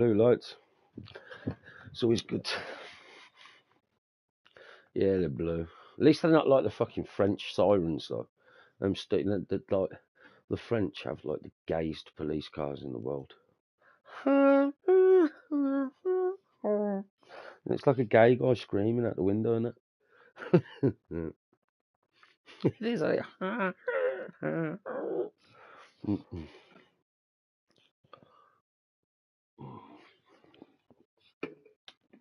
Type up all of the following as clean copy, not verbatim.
Blue lights. It's always good. Yeah, they're blue. At least they're not like the fucking French sirens, though. Like the French have like the gayest police cars in the world. It's like a gay guy screaming out the window, isn't it? Yeah. It is like.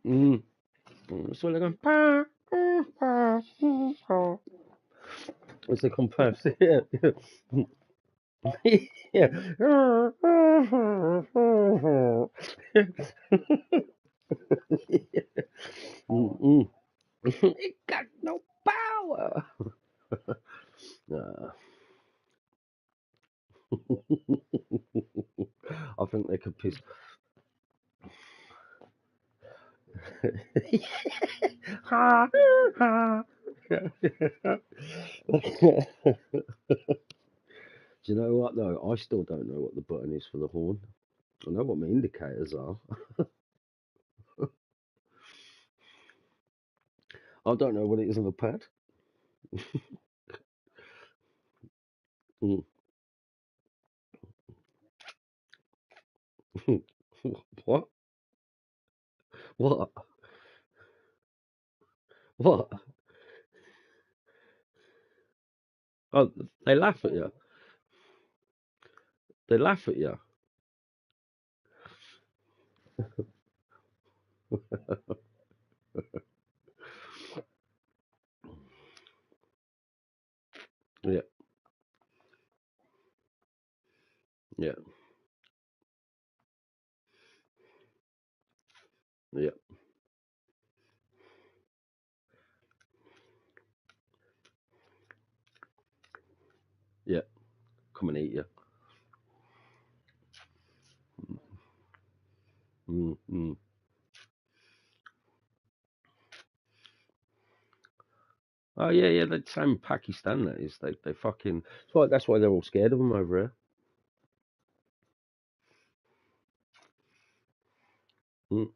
Mm. So they're going. As they come past, yeah, yeah. Mm-mm. It got no power. Nah. I think they could piss. Do you know what though? I still don't know what the button is for the horn. I know what my indicators are. I don't know what it is on the pad. Mm. What? What? What? Oh, they laugh at you. They laugh at you. Yeah, yeah, yeah, yeah. Come and eat you. Mm, mm. Oh yeah, yeah. The same Pakistan. That is. They fucking. That's why they're all scared of them over here. Mm,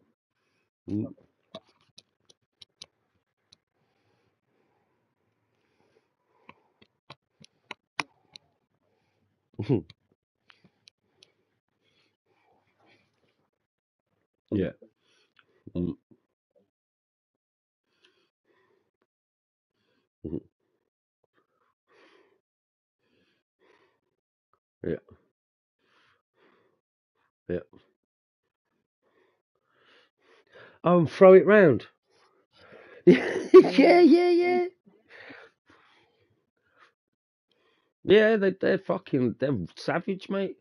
mm. Yeah. Mm, mm, yeah. Yeah. Oh, and throw it round. Yeah, yeah, yeah. Yeah, they're savage, mate.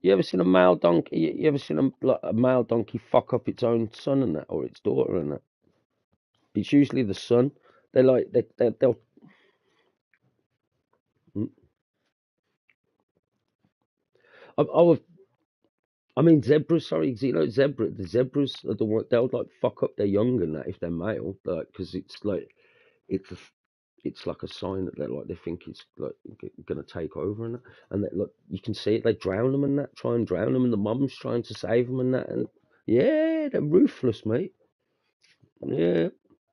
You ever seen a male donkey? You ever seen a male donkey fuck up its own son and that, or its daughter and that? It's usually the son. They're like they'll. Mm. I, I mean zebras. Sorry, 'cause the zebras are the one they'll like fuck up their young and that if they're male, like because it's a, it's like a sign that they're like they think it's like gonna take over and that, and that look you can see it. They drown them and that, try and drown them, and the mum's trying to save them and that, and yeah, they're ruthless, mate. Yeah.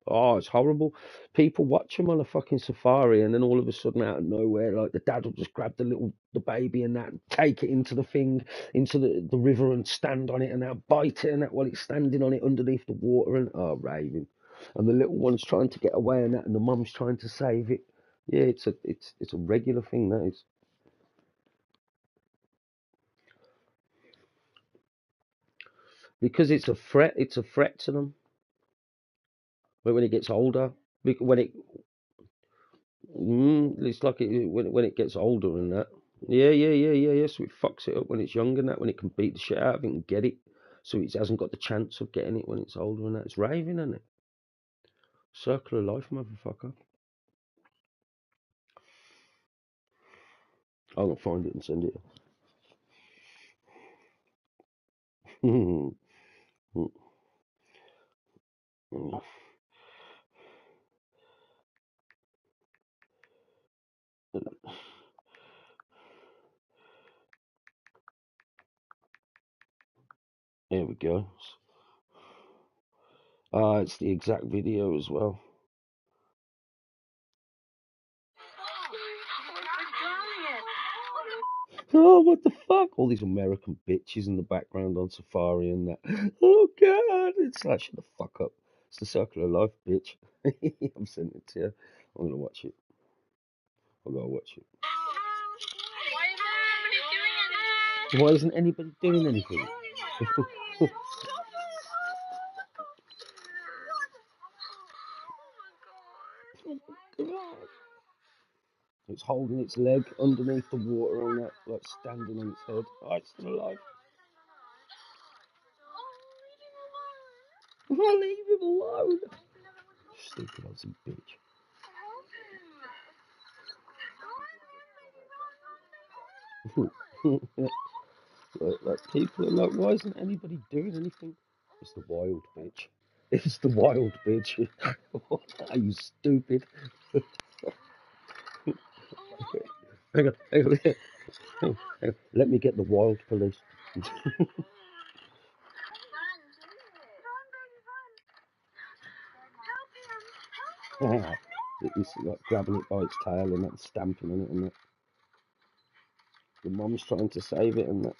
Oh, it's horrible. People watch them on a fucking safari, and then all of a sudden, out of nowhere, like the dad will just grab the baby and that, and take it into the thing, into the river, and stand on it, and now bite it, and that while it's standing on it underneath the water, and oh, raving. And the little one's trying to get away, and that, and the mum's trying to save it. Yeah, it's a regular thing that is because it's a threat. It's a threat to them. But when it gets older, when it it's like when it gets older and that. Yeah, yeah, yeah, yeah, yeah. So it fucks it up when it's young and that, when it can beat the shit out of it and get it. So it hasn't got the chance of getting it when it's older and that. It's raving, isn't it? Circle of life, motherfucker. I'm gonna find it and send it. There we go. Ah, it's the exact video as well. Oh, what the fuck? All these American bitches in the background on Safari and that. Oh, God. It's like, shut the fuck up. It's the circle of life, bitch. I'm sending it to you. I'm going to watch it. I've got to watch it. Why isn't anybody doing anything? It's holding its leg underneath the water and that, like standing on its head. Oh, it's still alive. Oh, leave him alone. Stupid Aussie bitch. like people are like, why isn't anybody doing anything? It's the wild bitch. It's the wild bitch. Are you stupid? Hang on, hang on, hang on. Let me get the wild police. It's like grabbing it by its tail and that, stamping on it and that. The mom's trying to save it and that.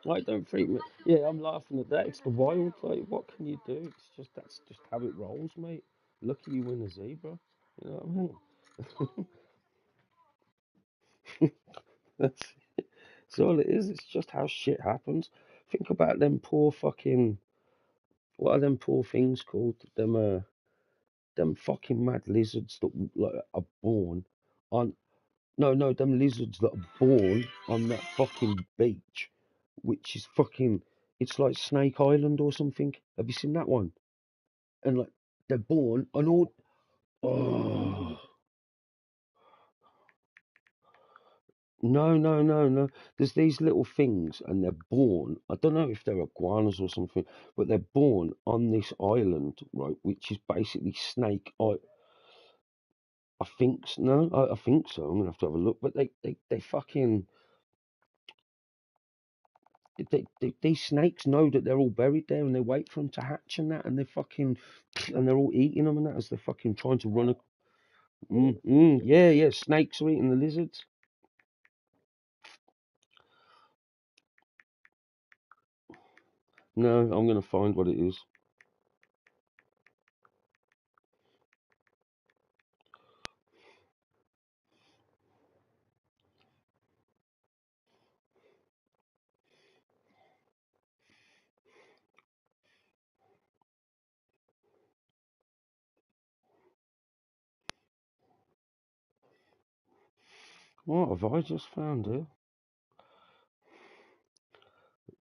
I don't freak me. Yeah, I'm laughing at that. It's the wild. Like, what can you do? It's just that's just how it rolls, mate. Lucky you win a zebra. You know what I mean? That's all it is. It's just how shit happens. Think about them poor fucking. What are them poor things called? Them fucking mad lizards that like are born on. No, no, them lizards that are born on that fucking beach, which is fucking. It's like Snake Island or something. Have you seen that one? And like they're born and all. Oh no, no, no, no! There's these little things, and they're born. I don't know if they're iguanas or something, but they're born on this island, right? Which is basically Snake. I think no, I think so. I'm gonna have to have a look. But they fucking these snakes know that they're all buried there, and they wait for them to hatch and that, and they fucking and they're all eating them and that as they're fucking trying to run. Yeah, yeah. Snakes are eating the lizards. No, I'm gonna find what it is. What have I just found here?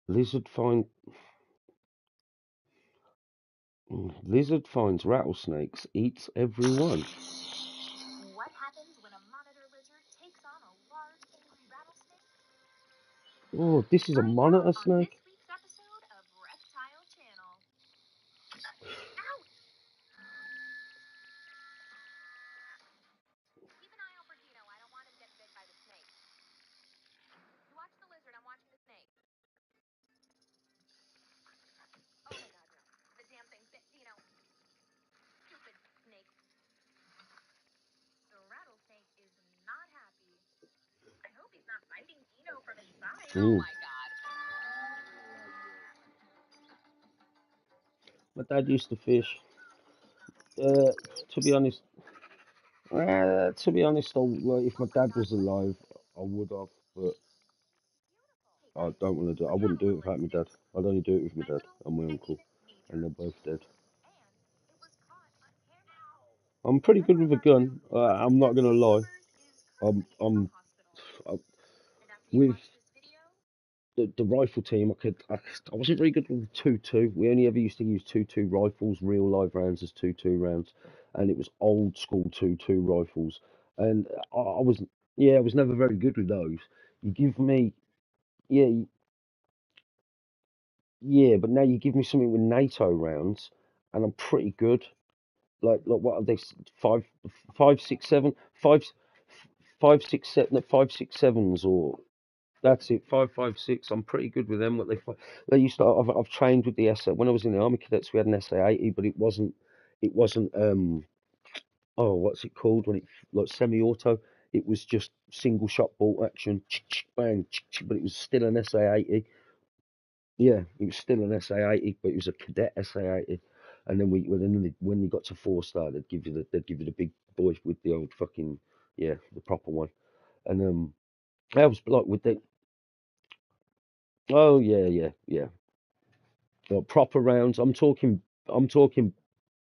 Lizard find lizard finds rattlesnakes, eats every one. Oh, this is a monitor snake. Mm. My dad used to fish. Uh, to be honest, well, if my dad was alive, I would have, but I don't want to do. I wouldn't do it without my dad. I'd only do it with my dad and my uncle, and they're both dead. I'm pretty good with a gun. I'm not gonna lie. I'm I, with the rifle team. I wasn't very good with the 2-2. We only ever used to use 2-2 rifles, real live rounds as 2-2 rounds, and it was old school 2-2 rifles. And I was. Yeah, I was never very good with those. You give me, yeah, yeah, but now you give me something with NATO rounds, and I'm pretty good. Like what are they? Five, five, six, seven, five, five, six, seven, no, 5.67s, or that's it, 5.56. I'm pretty good with them. What they used to. I've trained with the SA. When I was in the Army Cadets, we had an SA 80, but it wasn't. Oh, what's it called when it like semi-auto? It was just single shot bolt action, bang, but it was still an SA 80. Yeah, it was still an SA 80, but it was a cadet SA 80. And then when you got to 4 star, they'd give you the big boys with the old fucking, yeah, the proper one. And I was like with the, oh yeah, yeah, yeah, like proper rounds. I'm talking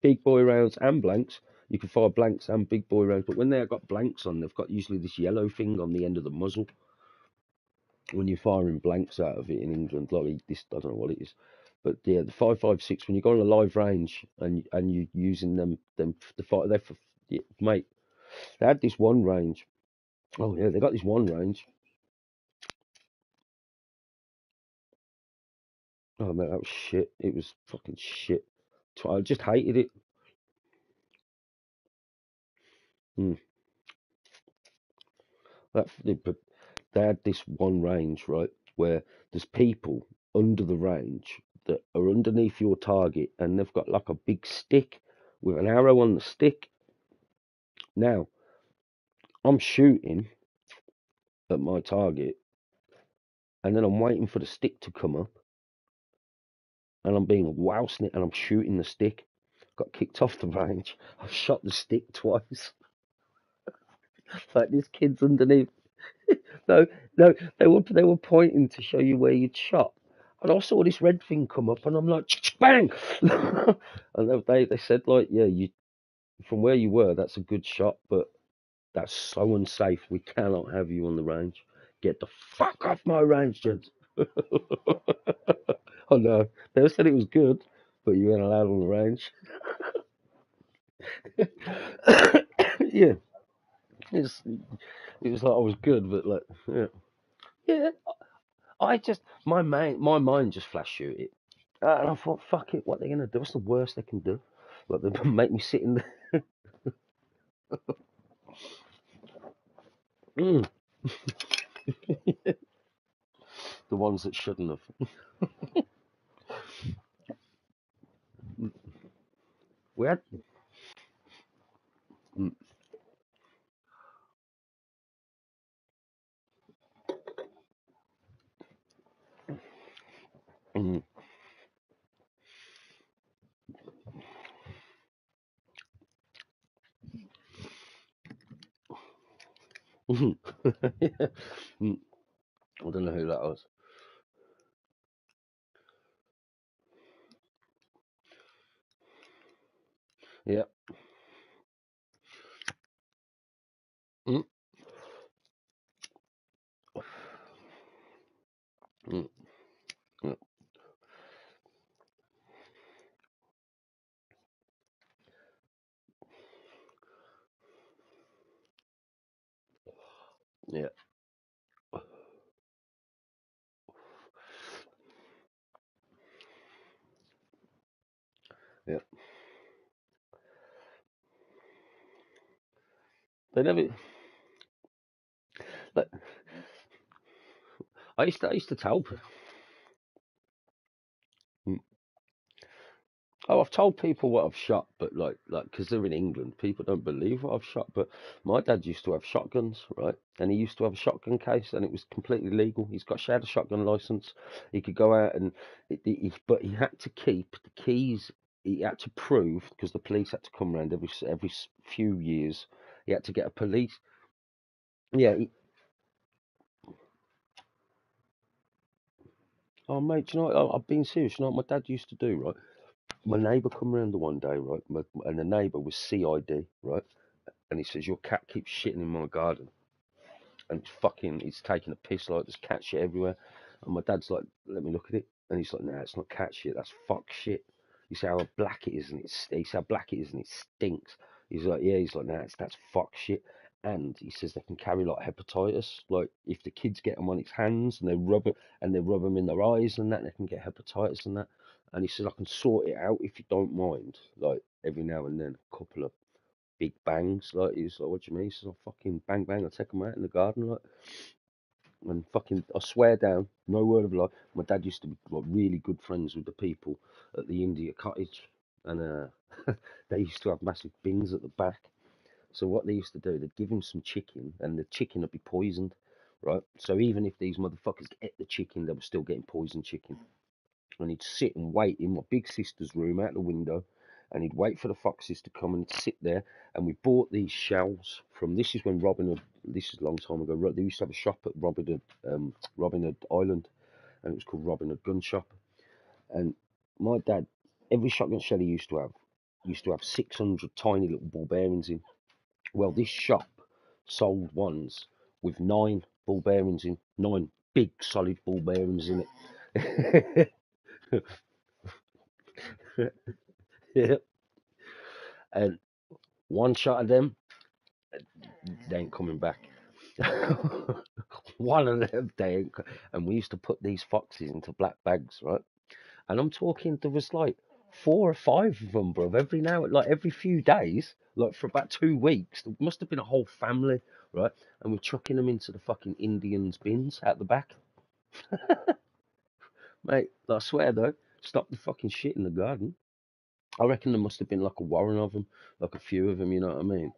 big boy rounds and blanks. You can fire blanks and big boy rounds, but when they've got blanks on, they've got usually this yellow thing on the end of the muzzle. When you're firing blanks out of it in England, like this, I don't know what it is, but yeah, the 5.56. When you go on a live range and you using them the fight, they for, yeah, mate. They had this one range. Oh yeah, they got this one range. Oh man, that was shit. It was fucking shit. I just hated it. Mm. But they had this one range, right, where there's people under the range that are underneath your target, and they've got like a big stick with an arrow on the stick. Now I'm shooting at my target, and then I'm waiting for the stick to come up, and I'm being woused it, and I'm shooting the stick. Got kicked off the range. I've shot the stick twice. Like this kid's underneath. No, no, they were pointing to show you where you'd shot. And I saw this red thing come up, and I'm like, bang! And they said like, yeah, you from where you were, that's a good shot, but that's so unsafe. We cannot have you on the range. Get the fuck off my range, Jed. Oh no, they said it was good, but you weren't allowed on the range. Yeah, it's, it was like I was good, but like, yeah, yeah. I just my mind just flash shoot it, and I thought, fuck it, what are they gonna do? What's the worst they can do? Like they make me sit in the mm, the ones that shouldn't have. We had, mm, mm, mm. Mm, I don't know who that was. Yeah. Mm, mm, mm, yeah. Yeah. They never. Like, I used to tell people. Oh, I've told people what I've shot, but because they're in England, people don't believe what I've shot. But my dad used to have shotguns, right? And he used to have a shotgun case, and it was completely legal. He had a shotgun license. He could go out and, but he had to keep the keys. He had to prove because the police had to come around every few years. He had to get a police. Yeah. Oh, mate, do you know what? I've been serious. You know what my dad used to do, right? My neighbour come round the one day, right? And the neighbour was CID, right? And he says, your cat keeps shitting in my garden. And it's taking a piss, like there's cat shit everywhere. And my dad's like, let me look at it. And he's like, nah, it's not cat shit, that's fuck shit. You see how black it is, and he said how black it is, and it stinks. He's like, yeah. He's like, nah, that's fuck shit. and he says they can carry like hepatitis. Like if the kids get them on its hands and they rub them in their eyes and that, they can get hepatitis and that. And he says I can sort it out if you don't mind. Like every now and then, a couple of big bangs. Like he's like, what do you mean? He says, I fucking bang bang. I take them out in the garden, like, and fucking, I swear down, no word of a lie. My dad used to be like really good friends with the people at the India Cottage, and they used to have massive bins at the back. So what they used to do, they'd give him some chicken, and the chicken would be poisoned, right? So even if these motherfuckers ate the chicken, they were still getting poisoned chicken. And he'd sit and wait in my big sister's room out the window, and he'd wait for the foxes to come and sit there. And we bought these shells from. This is when Robin Hood. This is a long time ago. They used to have a shop at Robin Hood Island, and it was called Robin Hood Gun Shop. And my dad, every shotgun shell he used to have 600 tiny little ball bearings in. Well, this shop sold ones with 9 ball bearings in, 9 big solid ball bearings in it. Yeah. And one shot of them, they ain't coming back. One of them, they ain't. And we used to put these foxes into black bags, right? And I'm talking, there was like 4 or 5 of them, bro. Every few days, like for about 2 weeks, there must have been a whole family, right? And we're chucking them into the fucking Indians' bins out the back, mate. I swear though, stop the fucking shit in the garden. I reckon there must have been like a warren of them, like a few of them. You know what I mean?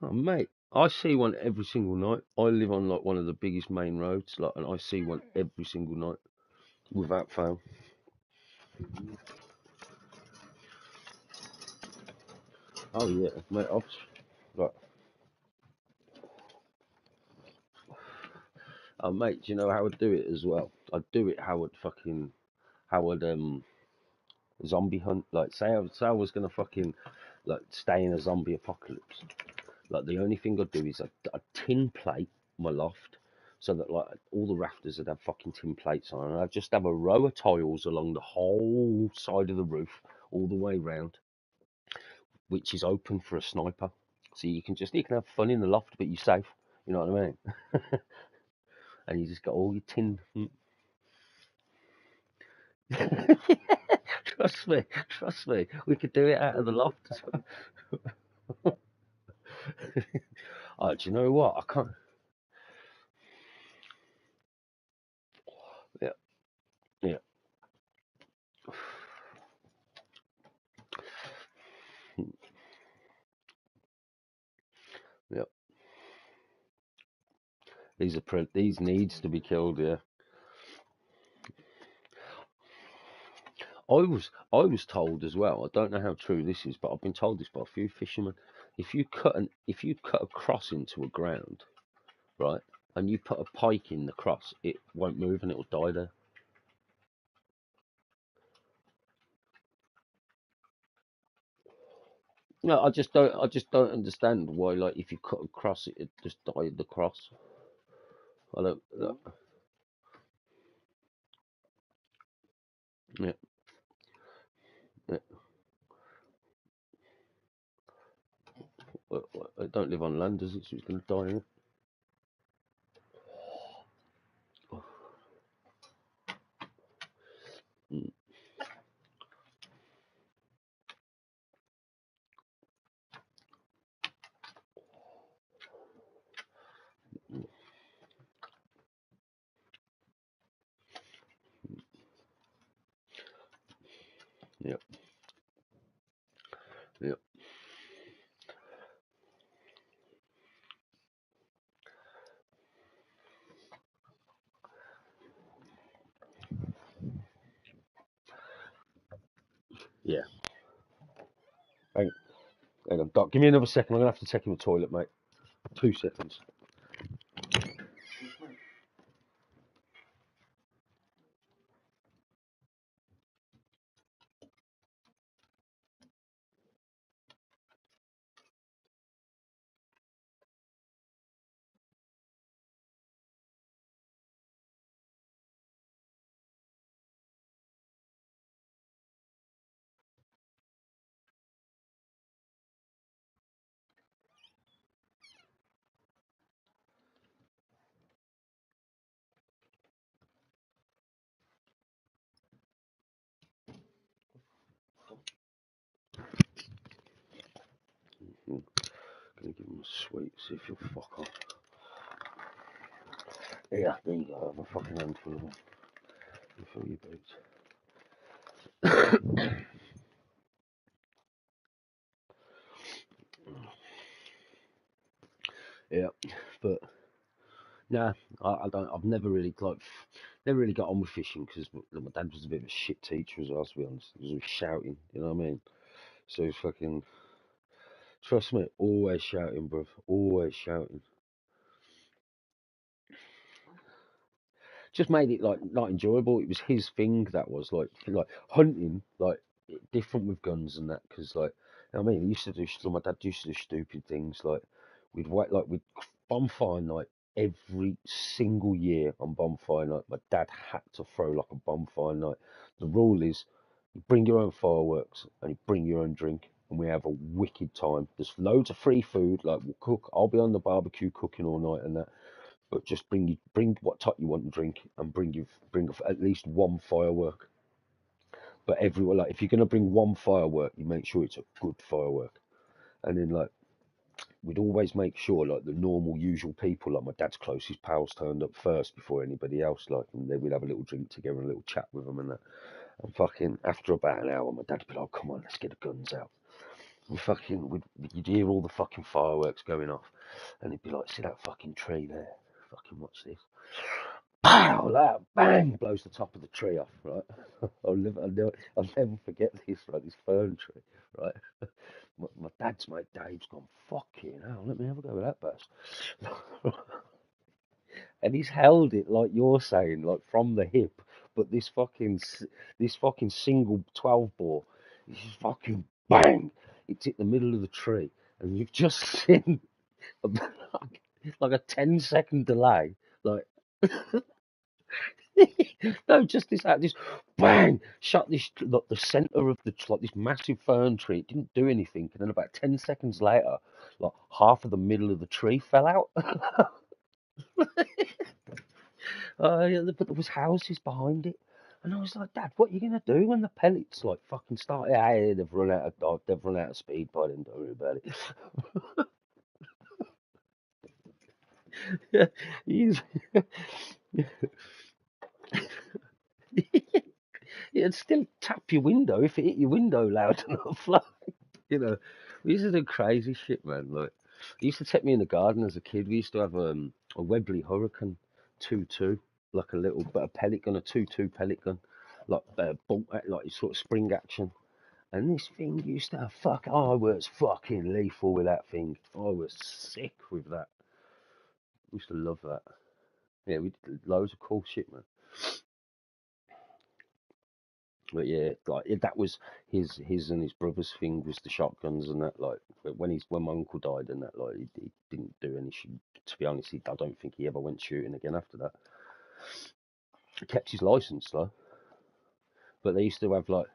Oh, mate, I see one every single night. I live on like one of the biggest main roads, like, and I see one every single night without fail. Oh yeah, mate. Like, oh mate, do you know how I'd do it as well? I'd do it how I'd zombie hunt. Like say I was gonna fucking like stay in a zombie apocalypse. Like the only thing I'd do is I'd tin plate my loft so that like all the rafters would have fucking tin plates on, and I'd just have a row of tiles along the whole side of the roof, all the way round, which is open for a sniper. So you can have fun in the loft, but you're safe. You know what I mean? And you just got all your tin. Trust me, we could do it out of the loft as well. Oh, do you know what? I can't. Yeah, yeah, yeah. These needs to be killed. Yeah. I was told as well. I don't know how true this is, but I've been told this by a few fishermen. If you cut a cross into a ground, right, and you put a pike in the cross, it won't move and it will die there. No, I just don't understand why. Like, if you cut a cross, it just died the cross. I don't. Yeah, yeah. It don't live on land, does it? So it's going to die. In it. Mm, mm, yeah, yeah, yeah. Hang, hang on, Doc. Give me another second. I'm gonna have to take him to the toilet, mate. 2 seconds. Gonna give him a sweet, see if he'll fuck off. Yeah, there you go, have a fucking handful of them. You fill your boots. Yeah, but nah, I don't. I've never really never really got on with fishing because my dad was a bit of a shit teacher as well. To be honest, he was always shouting. You know what I mean? So he's fucking trust me, always shouting, bruv, always shouting. Just made it like not enjoyable. It was his thing. That was like hunting, like different with guns and that. Because I mean, he used to do. My dad used to do stupid things like we'd bonfire night every single year on bonfire night. My dad had to throw like a bonfire night. The rule is you bring your own fireworks and you bring your own drink. And we have a wicked time. There's loads of free food. Like we'll cook. I'll be on the barbecue cooking all night and that. But just bring what type you want to drink, and bring at least one firework. But everyone, like, if you're gonna bring one firework, you make sure it's a good firework. And then like we'd always make sure like the normal usual people, like my dad's closest pals, turned up first before anybody else. Like, and then we'd have a little drink together, and a little chat with them and that. And fucking after about an hour, my dad'd be like, "Come on, let's get the guns out." And you'd hear all the fucking fireworks going off, and he'd be like, "See that fucking tree there? Fucking watch this." Pow! Like, bang! Blows the top of the tree off, right? I'll never forget this, right? This fern tree, right? My dad's mate Dave's gone, fucking hell, let me have a go with that bus. And he's held it like you're saying, like from the hip, but this fucking single 12 bore, this fucking bang! It's hit the middle of the tree, and you've just seen like a 10-second delay, like. No, just this bang shot this like the center of like this massive fern tree. It didn't do anything, and then about 10 seconds later, like half of the middle of the tree fell out. Yeah, but there was houses behind it, and I was like, Dad, what are you gonna do when the pellets like fucking start? Yeah, they've run out of speed by then. Don't worry about it. Yeah, he's, it'd still tap your window if it hit your window loud enough. You know, we used to do crazy shit, man. Like, he used to take me in the garden as a kid. We used to have a Webley Hurricane 2-2, like a little but a pellet gun, a 2-2 pellet gun, like like sort of spring action. And this thing used to I was fucking lethal with that thing. I was sick with that. Used to love that. Yeah, we did loads of cool shit, man. But yeah, like that was his and his brother's thing was the shotguns and that. Like when my uncle died and that, like he didn't do any shoot. To be honest, I don't think he ever went shooting again after that. He kept his license though. But they used to have like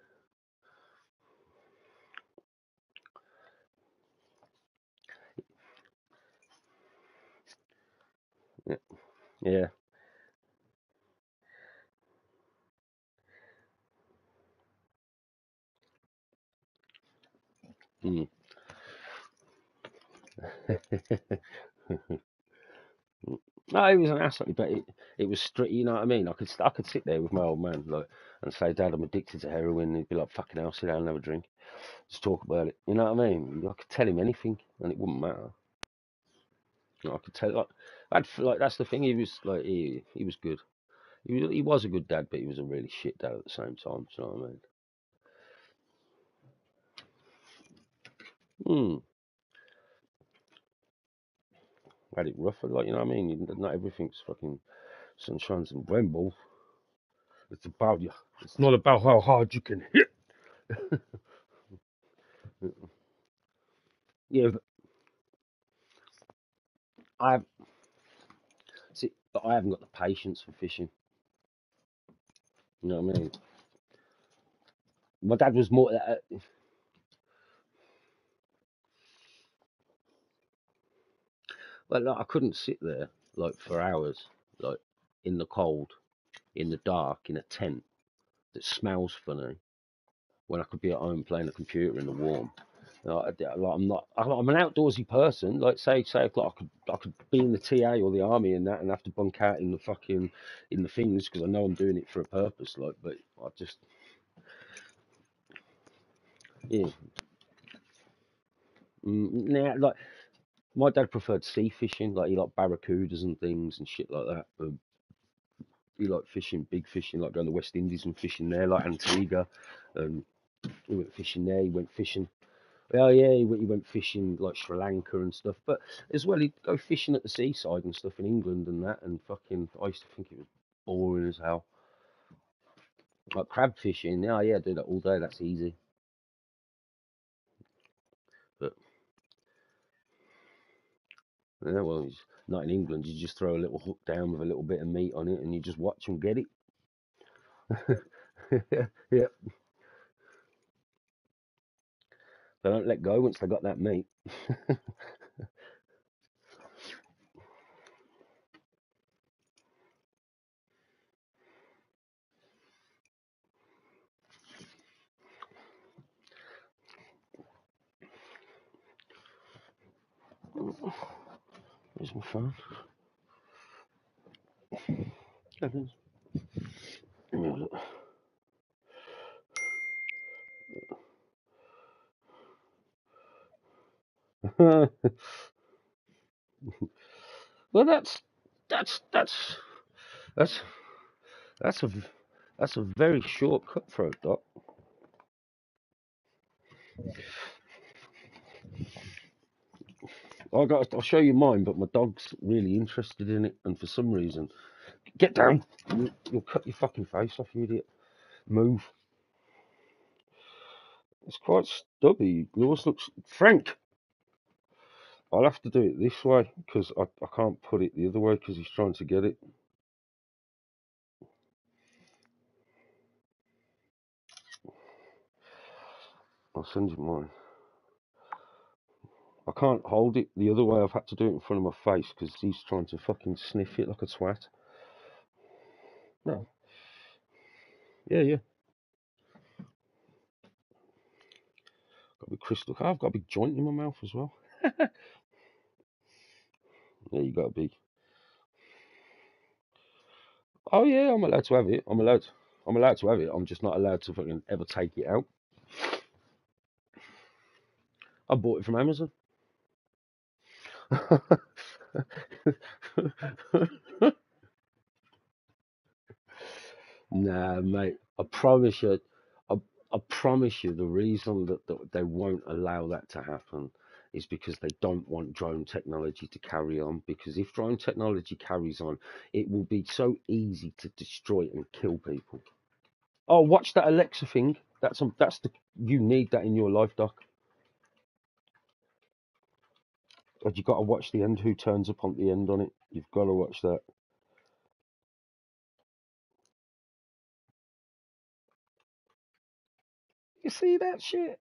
yeah, yeah. Mm. No, he was an asshole, but it was strict. You know what I mean? I could sit there with my old man like and say, Dad, I'm addicted to heroin. And he'd be like, fucking hell, sit down and have a drink. Just talk about it. You know what I mean? I could tell him anything and it wouldn't matter. You know, I could tell like like that's the thing. He was like he was good. He was a good dad, but he was a really shit dad at the same time. Do you know what I mean? Hmm. Had it rougher, like you know what I mean. Not everything's fucking sunshines and rainbows. It's about you. It's not about how hard you can hit. Yeah, but I've see, but I haven't got the patience for fishing. You know what I mean? My dad was more. Well, like, I couldn't sit there like for hours, like in the cold, in the dark, in a tent that smells funny when I could be at home playing a computer in the warm. I'm not. I'm an outdoorsy person. Like say, like I could be in the TA or the army and that, and have to bunk out in the fucking in the things because I know I'm doing it for a purpose. Like, but I just yeah. Nah, like my dad preferred sea fishing. Like he liked barracudas and things and shit like that. He liked fishing, big fishing, like going to the West Indies and fishing there, like Antigua. And he went fishing there. He went fishing. Oh yeah, he went fishing like Sri Lanka and stuff. But as well, he'd go fishing at the seaside and stuff in England and that. And fucking, I used to think it was boring as hell. Like crab fishing, yeah, I do that all day. That's easy. But yeah, well, it's not in England. You just throw a little hook down with a little bit of meat on it, and you just watch them get it. Yeah, they don't let go once they got that meat. Where's my phone? Well, that's that's that's that's a that's a very short cutthroat, Doc. I'll show you mine, but my dog's really interested in it, and for some reason, get down. You'll cut your fucking face off, you idiot. Move. It's quite stubby. Yours looks Frank. I'll have to do it this way because I can't put it the other way because he's trying to get it. I'll send you mine. I can't hold it the other way. I've had to do it in front of my face because he's trying to fucking sniff it like a twat. No. Yeah, yeah. Got a big crystal. I've got a big joint in my mouth as well. Yeah, you got a big. Oh yeah, I'm allowed to have it. I'm allowed to have it. I'm just not allowed to fucking ever take it out. I bought it from Amazon. Nah, mate. I, I promise you, the reason that they won't allow that to happen is because they don't want drone technology to carry on. Because if drone technology carries on, it will be so easy to destroy and kill people. Oh, watch that Alexa thing. That's the you need that in your life, Doc. But you got to watch the end. Who turns up on the end on it? You've got to watch that. You see that shit?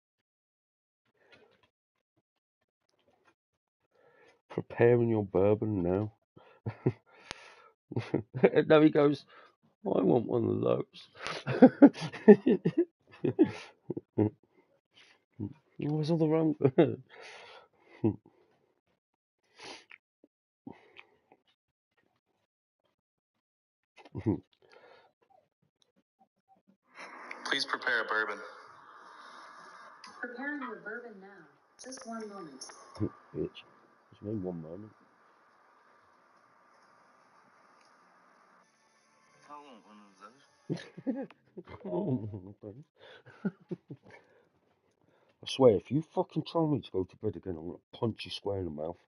Preparing your bourbon now. No, he goes. I want one of those. Where's all the rum? Please prepare a bourbon. Preparing your bourbon now. Just one moment. Bitch. Just me 1 moment. I want one of those. I swear, if you fucking tell me to go to bed again, I'm gonna punch you square in the mouth.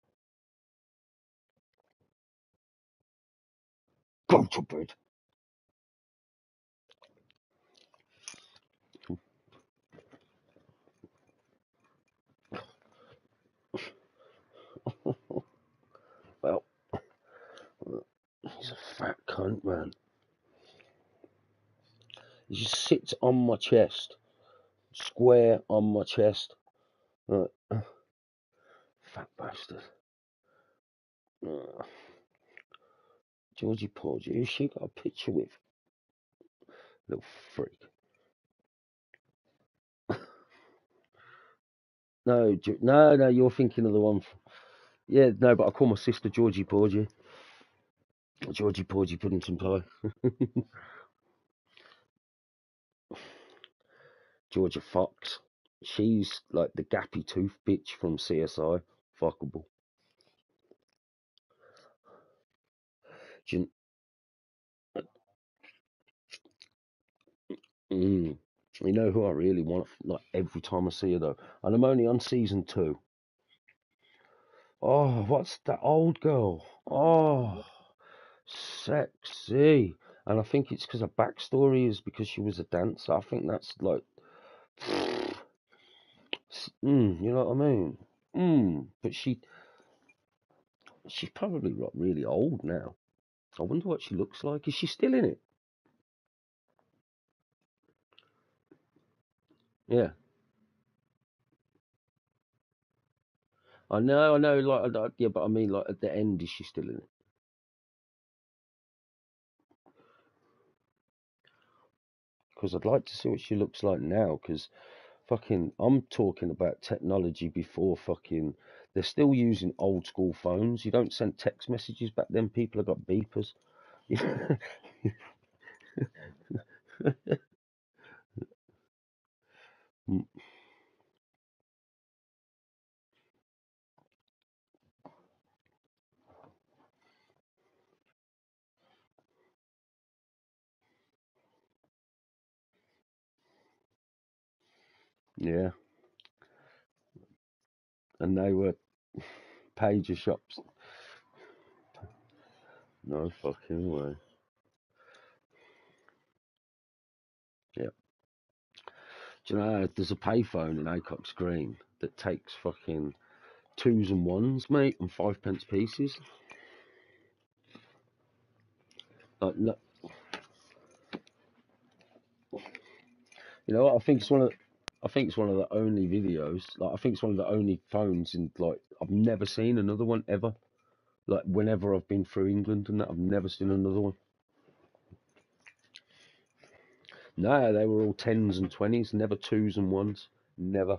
Go to bed. Well, he's a fat cunt, man. He just sits on my chest, square on my chest. Uh, fat bastard. Georgie Porgy, who's she got a picture with? Little freak. No, no, you're thinking of the one. Yeah, no, but I call my sister Georgie Porgy. Georgie Porgy Puddington Pie. Georgia Fox. She's like the gappy tooth bitch from CSI. Fuckable. Do you, you know who I really want? Like every time I see her though, and I'm only on season 2. Oh, what's that old girl? Oh, sexy. And I think it's because her backstory is because she was a dancer. I think that's like, you know what I mean? But she's probably like really old now. I wonder what she looks like. Is she still in it? Yeah, I know. Yeah, but I mean, like at the end, is she still in it? Because I'd like to see what she looks like now. Because fucking, I'm talking about technology before fucking. They're still using old school phones. You don't send text messages back then. People have got beepers. Yeah, and they were pager shops. No fucking way. Yeah. Do you know there's a payphone in Acox Green that takes fucking twos and ones, mate, and 5p pieces. Like, no, you know what? I think it's one of the only videos. Like, I think it's one of the only phones in like I've never seen another one ever. Like, whenever I've been through England and that, I've never seen another one. No, they were all tens and twenties, never twos and ones, never.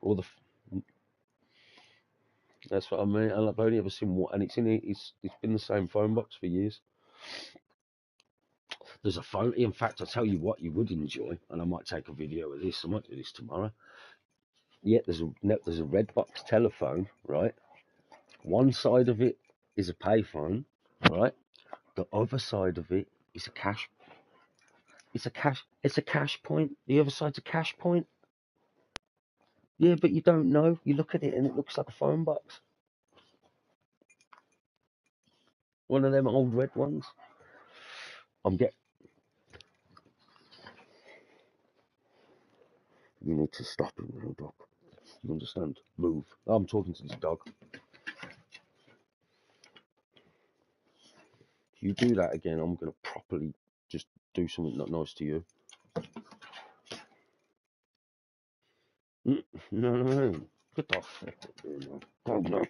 All the that's what I mean. And I've only ever seen one, and it's been the same phone box for years. There's a phone. In fact, I'll tell you what you would enjoy, and I might take a video of this. I might do this tomorrow. Yeah, there's a red box telephone, right? One side of it is a payphone, right? The other side of it is a cash. It's a cash point. The other side's a cash point. Yeah, but you don't know. You look at it and it looks like a phone box. One of them old red ones. I'm get. You need to stop him now, dog. You understand? Move. I'm talking to this dog. If you do that again, I'm gonna properly just do something not nice to you. No. Get the fuck up there now. Go now.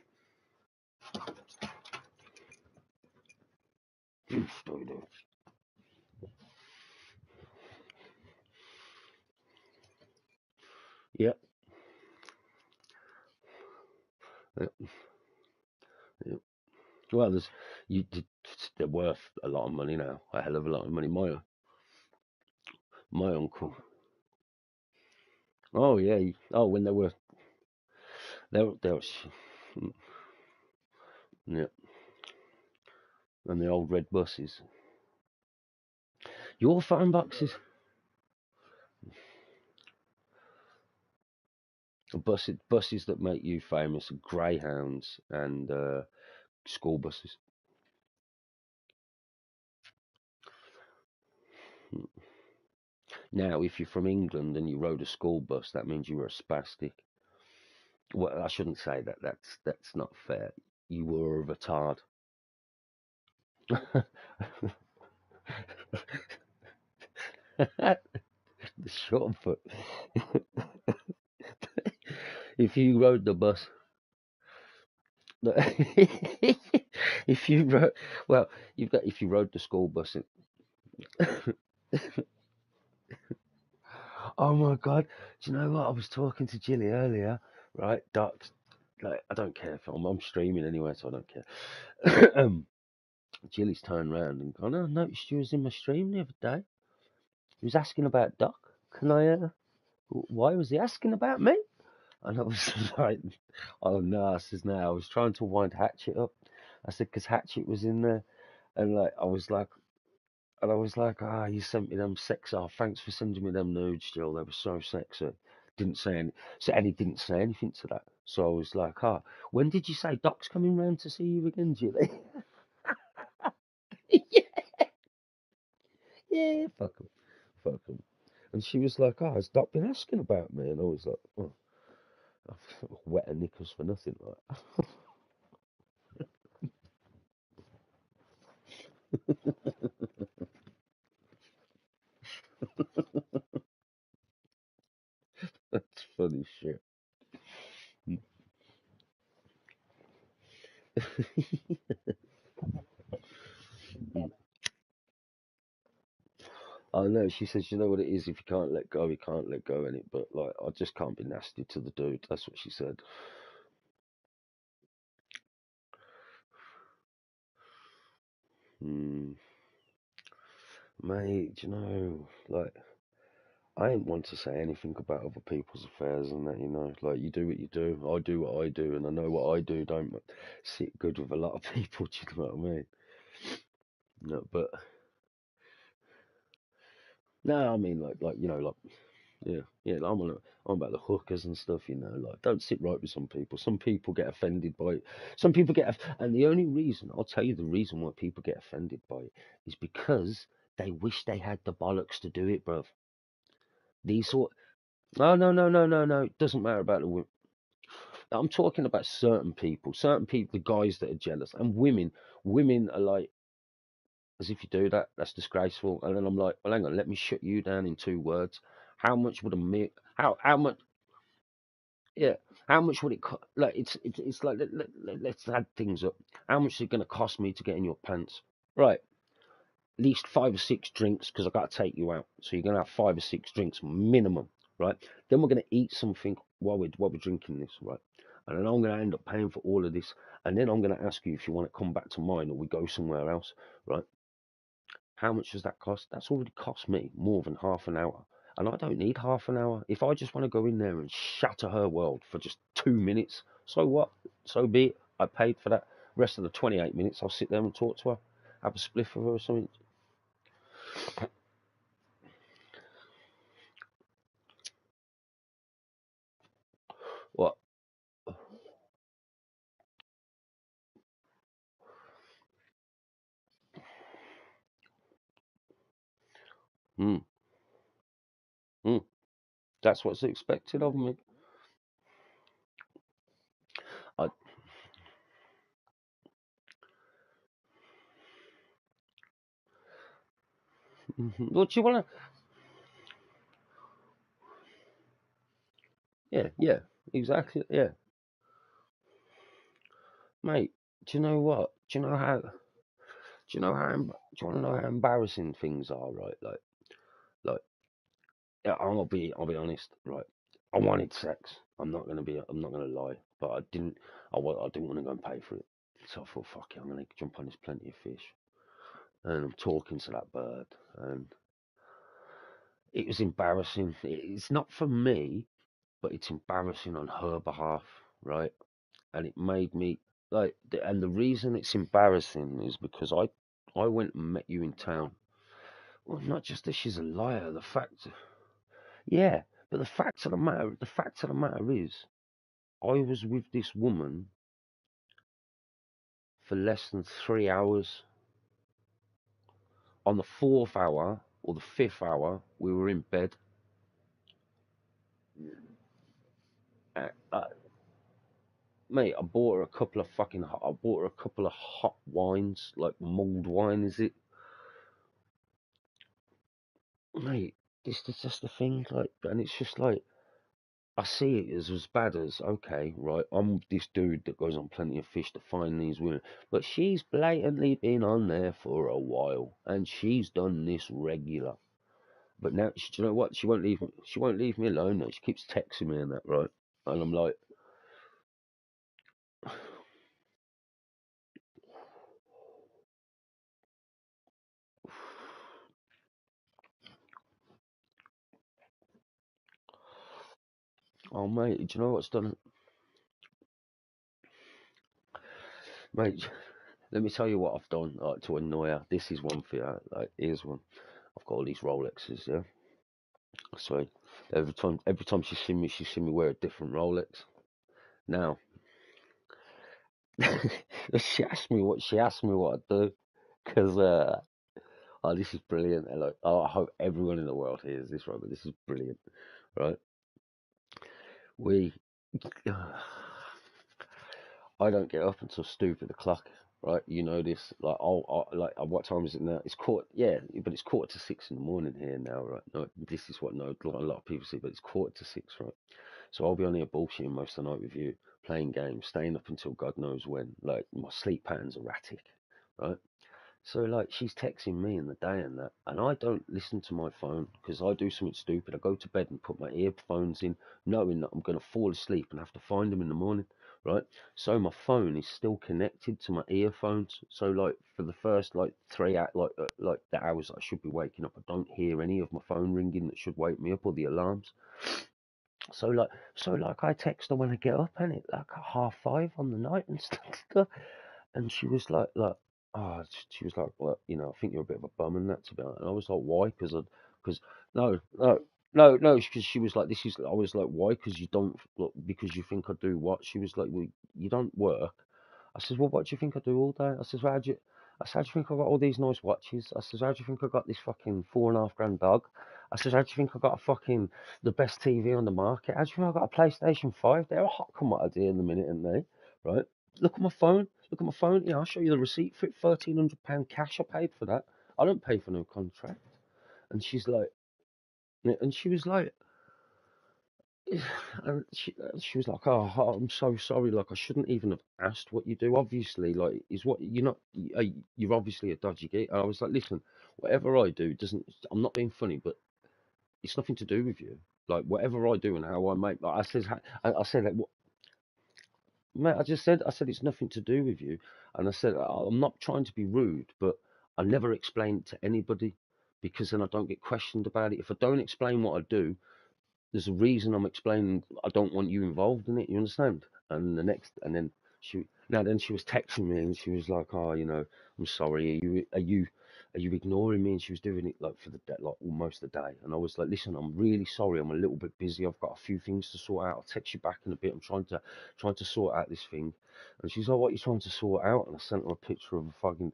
You stay there. Yep. Yep. Yep. Well, they're worth a lot of money now. A hell of a lot of money. My uncle. Oh yeah. Oh, when they were, yeah. And the old red buses. Your phone boxes. Buses that make you famous are Greyhounds and school buses. Now, if you're from England and you rode a school bus, that means you were a spastic. Well, I shouldn't say that. That's not fair. You were a retard. The short foot. If you rode the bus, if you rode, well, if you rode the school bus. Oh my God. Do you know what? I was talking to Jilly earlier, right? Doc, like, I don't care if I'm streaming anyway, so I don't care. Jilly's turned round and gone, "Oh, I noticed you was in my stream the other day. He was asking about Doc. Can I, why was he asking about me?" And I was like, "Oh no," I says, "no, I was trying to wind Hatchet up." I said, "'Cause Hatchet was in there." And like, I was like, "Ah, you sent me them sex. Oh, thanks for sending me them nudes, Jill. They were so sexy." Didn't say any, so, and he didn't say anything to that. So I was like, "Ah, when did you say Doc's coming round to see you again, Jilly?" Yeah, yeah, fuck him. And she was like, "Oh, has Doc been asking about me?" And I was like, "Oh, wet her knickers for nothing, like." That's funny shit. I know. She says, "You know what it is. If you can't let go, you can't let go in it." But like, I just can't be nasty to the dude. That's what she said. Hmm. Mate, do you know, like, I ain't one to say anything about other people's affairs and that, you know. Like, you do what you do, I do what I do, and I know what I do don't sit good with a lot of people, do you know what I mean? No, but, no, I mean, like, you know, like, yeah, yeah, I'm about the hookers and stuff, you know, like, don't sit right with some people. Some people get offended by it. Some people and the only reason, I'll tell you the reason why people get offended by it is because they wish they had the bollocks to do it, bruv. These sort, no, no, no, no, no, no. It doesn't matter about the women. I'm talking about certain people, the guys that are jealous, and women. Women are like, as if you do that, that's disgraceful. And then I'm like, well, hang on, let me shut you down in 2 words. How much would a me? How much? Yeah, how much would it cost? Like, it's like let's add things up. How much is it going to cost me to get in your pants? Right, at least 5 or 6 drinks because I got to take you out. So you're going to have 5 or 6 drinks minimum, right? Then we're going to eat something while we're drinking this, right? And then I'm going to end up paying for all of this. And then I'm going to ask you if you want to come back to mine or we go somewhere else, right? How much does that cost? That's already cost me more than half an hour. And I don't need half an hour. If I just want to go in there and shatter her world for just 2 minutes, so what? So be it. I paid for that. Rest of the 28 minutes, I'll sit there and talk to her, have a spliff with her or something. What? Mm, mm. That's what's expected of me. I, what do you want to? Yeah, yeah, exactly. Yeah, mate. Do you know what? Do you know how? Do you know how? Do you want to know how embarrassing things are? Right, like. Yeah, I'll be honest. Right, I wanted sex. I'm not gonna lie, but I didn't want to go and pay for it. So I thought, fuck it, I'm gonna jump on this Plenty of Fish, and I'm talking to that bird, and it was embarrassing. It's not for me, but it's embarrassing on her behalf, right? And it made me like, and the reason it's embarrassing is because I went and met you in town. Well, not just that she's a liar. The fact, yeah, but the fact of the matter is, I was with this woman for less than 3 hours. On the fourth hour or the fifth hour, we were in bed. Uh, uh, Mate, I bought her a couple of hot wines, like mulled wine, is it? Mate, this is just the thing, like, and it's just like, I see it as bad as, okay, right, I'm this dude that goes on Plenty of Fish to find these women, but she's blatantly been on there for a while, and she's done this regular. But now, do you know what? She won't leave me. She won't leave me alone. Though. She keeps texting me and that, right? And I'm like, oh mate, do you know what's done? Mate, let me tell you what I've done like, to annoy her. This is one for you. Like, here's one. I've got all these Rolexes, yeah. So every time she see me wear a different Rolex. Now, she asked me what I do, because oh, this is brilliant. And like, oh, I hope everyone in the world hears this, right? But this is brilliant, right? We, I don't get up until stupid o'clock, right? You know this. Like, like, what time is it now? It's yeah, but it's 5:45 in the morning here now, right? No, this is what no, a lot of people say, but it's 5:45, right? So I'll be on here bullshitting most of the night with you, playing games, staying up until God knows when. Like, my sleep patterns erratic, right? So like she's texting me in the day and that, and I don't listen to my phone because I do something stupid. I go to bed and put my earphones in, knowing that I'm gonna fall asleep and have to find them in the morning, right? So my phone is still connected to my earphones. So like for the first like 3 hours, like the hours that I should be waking up, I don't hear any of my phone ringing that should wake me up or the alarms. So like I text her when I get up and it like at 5:30 on the night and stuff. And she was like, oh, she was like, well, I think you're a bit of a bum and that, to be honest. And I was like, why? Because no, no, because she was like, I was like, why? Because you don't, look, because you think I do what? She was like, well, you don't work. I says, well, what do you think I do all day? I says, how do you think I got all these nice watches? I says, how do you think I got this fucking 4.5 grand dog? I says, how do you think I got the best TV on the market? How do you think I got a PlayStation 5? They're a hot commodity in the minute, and they, right? Look at my phone. Look at my phone. Yeah, I'll show you the receipt for it. £1,300 cash. I paid for that. I don't pay for no contract. And she's like, and she was like, and she was like, oh, I'm so sorry. Like, I shouldn't even have asked what you do. Obviously, like, is what you're not. You're obviously a dodgy git. And I was like, listen, whatever I do doesn't. I'm not being funny, but it's nothing to do with you. Like, whatever I do and how I make. Like, I said, like, mate, I said it's nothing to do with you, and I said I'm not trying to be rude, but I never explain it to anybody because then I don't get questioned about it. If I don't explain what I do, there's a reason I'm explaining. I don't want you involved in it. You understand? And then she was texting me and she was like, "Oh, I'm sorry. Are you ignoring me?" And she was doing it like for the day, like almost the day. And I was like, "Listen, I'm really sorry. I'm a little bit busy. I've got a few things to sort out. I'll text you back in a bit. I'm trying to sort out this thing." And she's like, "What are you trying to sort out?" And I sent her a picture of a fucking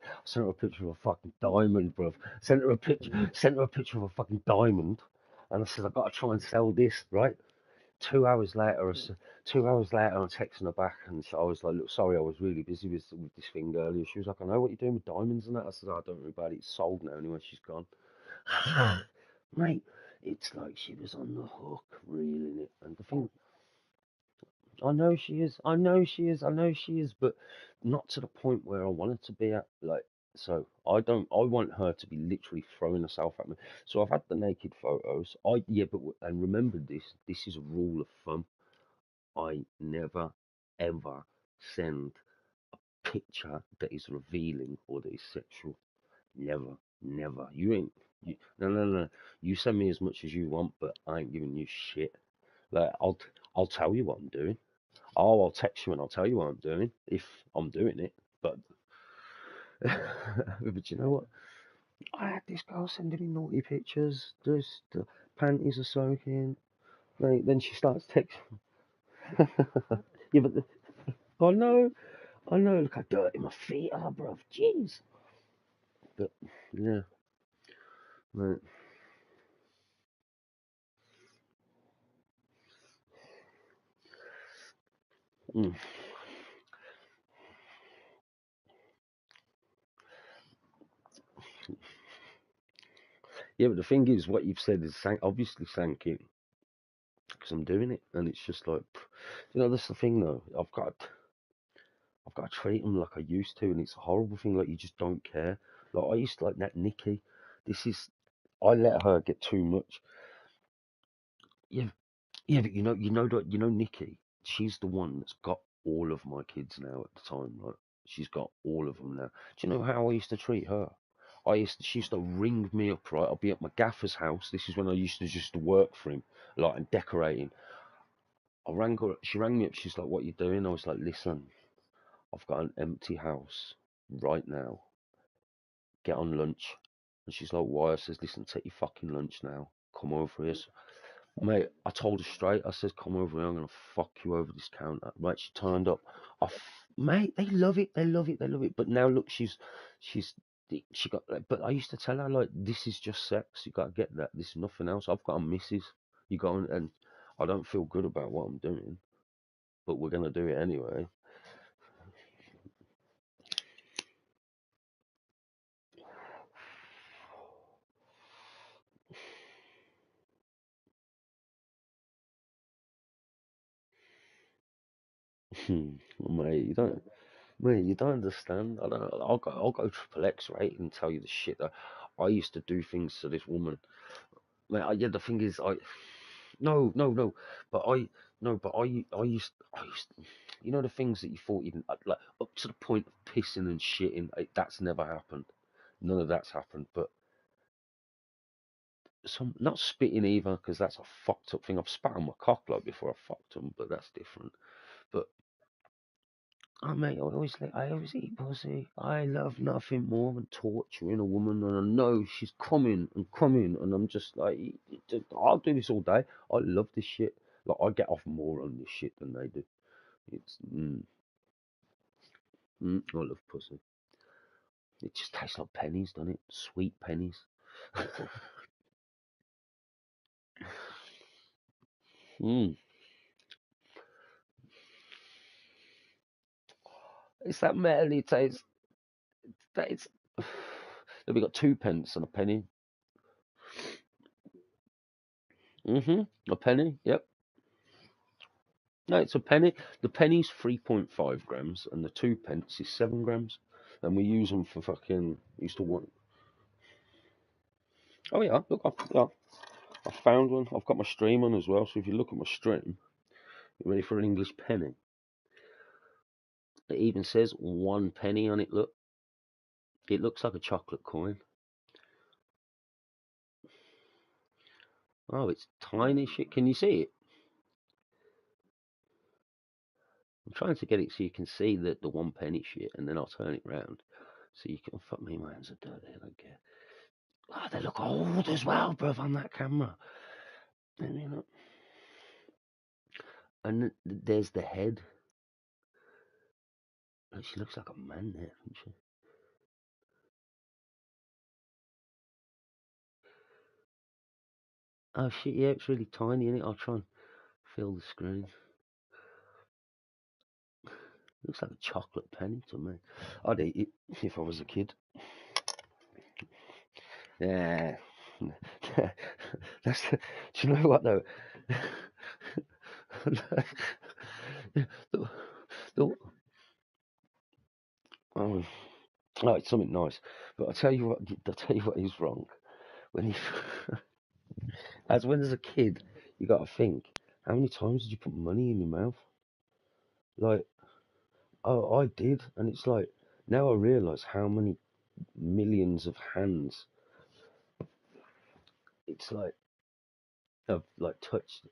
diamond, bruv. Sent her a picture of a fucking diamond. And I said, I've got to try and sell this, right? 2 hours later, 2 hours later, I'm texting her back, and I was like, look, sorry, I was really busy with this thing earlier. She was like, I know what you're doing with diamonds and that. I said, oh, don't worry about it. It's sold now anyway. She's gone. Mate, it's like she was on the hook, reeling it. And the thing, I know she is. I know she is. I know she is, but not to the point where I want her to be at. Like, so I don't. I want her to be literally throwing herself at me. So I've had the naked photos. And remember this. This is a rule of thumb. I never ever send picture that is revealing or that is sexual. Never, never. You ain't. No, no, no. You send me as much as you want, but I ain't giving you shit. Like I'll tell you what I'm doing. Oh, I'll text you and I'll tell you what I'm doing if I'm doing it. But but you know what? I had this girl sending me naughty pictures. The panties are soaking. Then she starts texting. Yeah, but I know, I know. Look how dirty my feet are, bruv. Jeez. But yeah, right. Mm. Yeah, but the thing is, what you've said is obviously sank in because I'm doing it, and it's just like, that's the thing though. I've got to treat them like I used to, and it's a horrible thing. Like you just don't care. Like I used to like that Nikki. This is I let her get too much. Yeah, yeah, but you know Nikki. She's the one that's got all of my kids now at the time, right? She's got all of them now. Do you know how I used to treat her? She used to ring me up, right? I'll be at my gaffer's house. This is when I used to just work for him, like and decorating. I rang her. She rang me up. She's like, "What you doing?" I was like, "Listen, I've got an empty house right now. Get on lunch." And she's like, "Why?" I says, "Listen, take your fucking lunch now. Come over here." Mate, I told her straight. I says, "Come over here. I'm gonna fuck you over this counter." Right? She turned up. Mate, they love it. They love it. They love it. But now look, she's she got. But I used to tell her like, "This is just sex. You gotta get that. This is nothing else. I've got a missus. You go and I don't feel good about what I'm doing, but we're gonna do it anyway." Mate, you don't understand. I don't. I'll go triple X rate and tell you the shit that I used to do things to this woman. Mate, yeah, the thing is, no, no, no, but no, but I used, you know, the things that you thought you didn't like up to the point of pissing and shitting. That's never happened. None of that's happened. But some not spitting either, because that's a fucked up thing. I've spat on my cock like before I fucked them, but that's different. But oh, mate, I always eat pussy. I love nothing more than torturing a woman, and I know she's coming, and I'm just like, I'll do this all day. I love this shit. Like, I get off more on this shit than they do. It's, I love pussy. It just tastes like pennies, doesn't it? Sweet pennies. mm. It's that metally taste. That it's. Then we got 2 pence and a penny. A penny. Yep. No, it's a penny. The penny's 3.5 grams, and the 2 pence is 7 grams. And we use them for fucking. Used to want. Oh yeah, look, I found one. I've got my stream on as well. So if you look at my stream, you ready for an English penny? It even says 1 penny on it. Look, it looks like a chocolate coin. Oh, it's tiny shit. Can you see it? I'm trying to get it so you can see the 1 penny shit, and then I'll turn it round so you can. Fuck me, my hands are dirty. I don't care. Oh, they look old as well, bruv, on that camera. And, you know, and there's the head. Oh, she looks like a man there, doesn't she? Oh shit, yeah, it's really tiny, isn't it? I'll try and fill the screen. Looks like a chocolate penny to me. I'd eat it if I was a kid. Yeah. Do you know what though? the, the, oh, oh, it's something nice. But I'll tell you what is wrong. When you, when as a kid, you got to think, how many times did you put money in your mouth? Like, oh, I did, and it's like now I realise how many millions of hands it's like have like touched.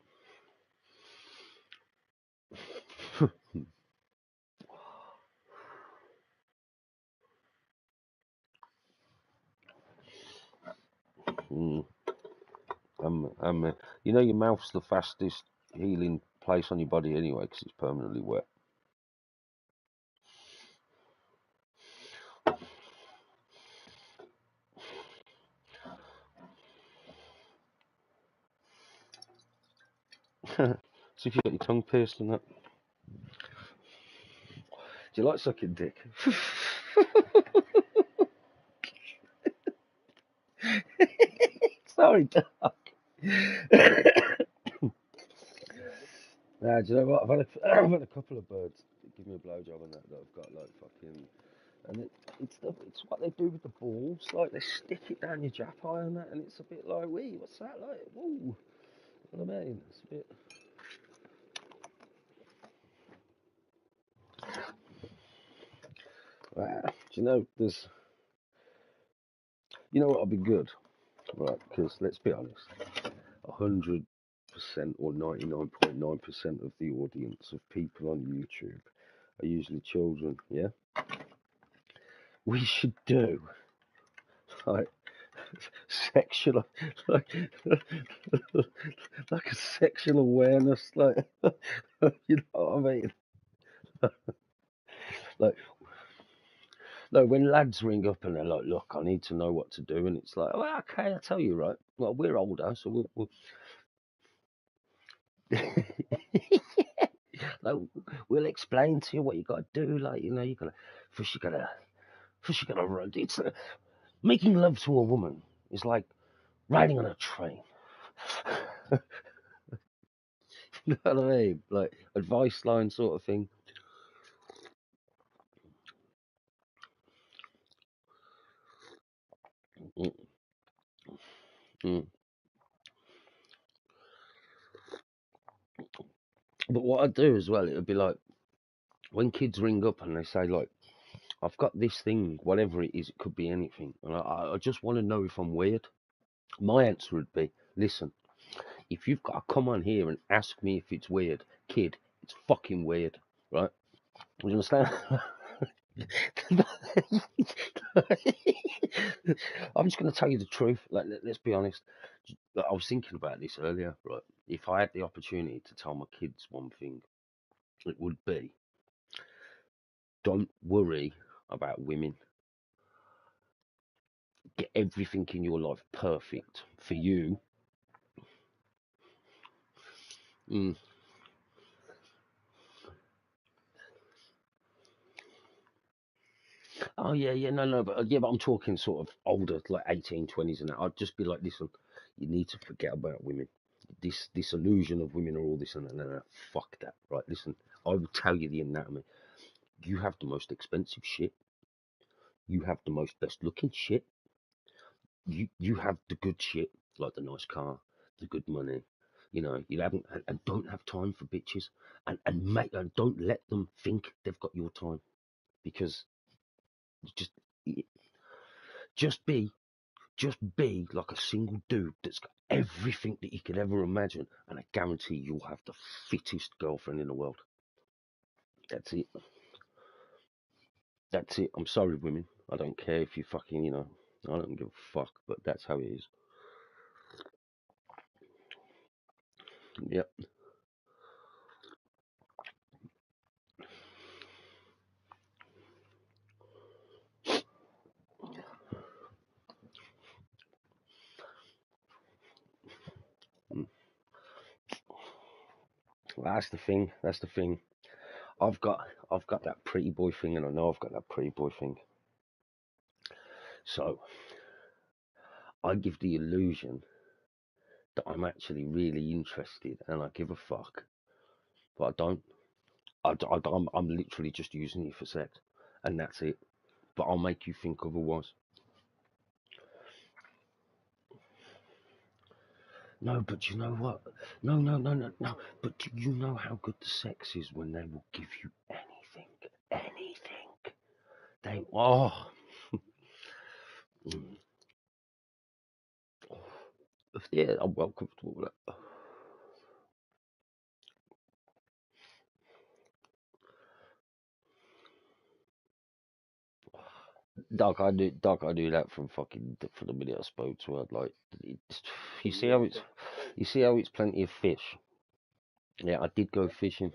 mm, you know your mouth's the fastest healing place on your body anyway because it's permanently wet. So if you got your tongue pierced and that, do you like sucking dick? Sorry, Doc. Nah, do you know what? I've had a couple of birds give me a blowjob on that I've got like fucking And it's what they do with the balls. Like they stick it down your japa and that, and it's a bit like, wee, what's that like? Whoa, you know what I mean? It's a bit. Do you know you know what'll be good, right? Because let's be honest, 100% or 99.9% of the audience of people on YouTube are usually children. Yeah, we should do like sexual, like like a sexual awareness, like you know what I mean? Like, no, when lads ring up and they're like, "Look, I need to know what to do," and it's like, "Oh, okay, I'll tell you, right? Well, we're older, so like, we'll explain to you what you got to do. Like, you know, first you gotta run. It's making love to a woman is like riding on a train. You know what I mean? Like advice line sort of thing. Mm, mm. But what I do as well, it would be like when kids ring up and they say like, "I've got this thing, whatever it is, it could be anything," and I just want to know if I'm weird. My answer would be, "Listen, if you've got to come on here and ask me if it's weird, kid, it's fucking weird, right? You understand?" I'm just going to tell you the truth. Like, let's be honest. I was thinking about this earlier, right? If I had the opportunity to tell my kids one thing, it would be don't worry about women. Get everything in your life perfect for you. Mm. Oh yeah, yeah, no, but I'm talking sort of older, like 18, 20s and that. I'd just be like, listen, you need to forget about women. This illusion of women are all this and that. No, fuck that, right? Listen, I will tell you the anatomy. You have the most expensive shit. You have the most best looking shit. You have the good shit, like the nice car, the good money. You know, you haven't and don't have time for bitches, and don't let them think they've got your time because just just be just be like a single dude that's got everything that you could ever imagine, and I guarantee you'll have the fittest girlfriend in the world. That's it. That's it. I'm sorry, women. I don't care if you fucking, you know, I don't give a fuck, but that's how it is. Yep. Mm. That's the thing. That's the thing. I've got I've got that pretty boy thing, and I know I've got that pretty boy thing. So I give the illusion that I'm actually really interested and I give a fuck, but I don't. I'm literally just using you for sex, and that's it. But I'll make you think otherwise. No, but you know what? No. But do you know how good the sex is when they will give you anything? Anything. They, oh. Mm. Yeah, I'm well comfortable with that. Doc, I do that from from the minute I spoke to her. Like, you see how you see how it's plenty of fish. Yeah, I did go fishing,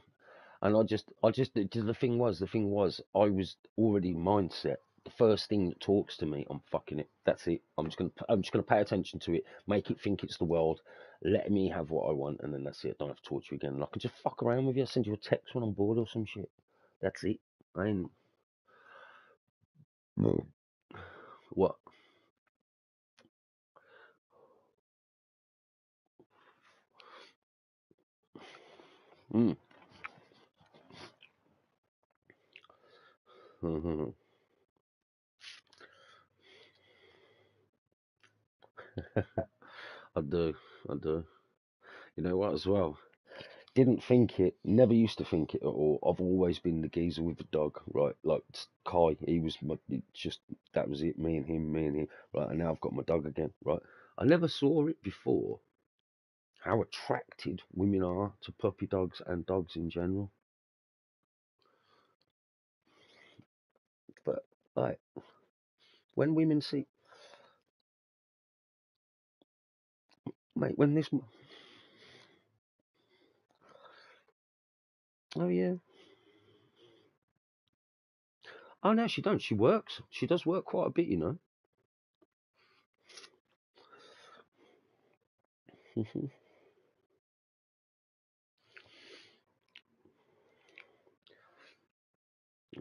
and the thing was, I was already mindset. The first thing that talks to me, I'm fucking it. That's it. I'm just gonna pay attention to it, make it think it's the world, let me have what I want, and then that's it. I don't have to talk to you again. And I can just fuck around with you. Send you a text when I'm bored or some shit. That's it. I ain't. No. What? Mm. I do, I do. You know what, as well? Didn't think it, never used to think it at all. I've always been the geezer with the dog, right? Like Kai, he was my, it just, that was it, me and him, right? And now I've got my dog again, right? I never saw it before, how attracted women are to puppy dogs and dogs in general. But, like, when women see, mate, when this, oh yeah, oh no, she don't, she works, she does work quite a bit, you know.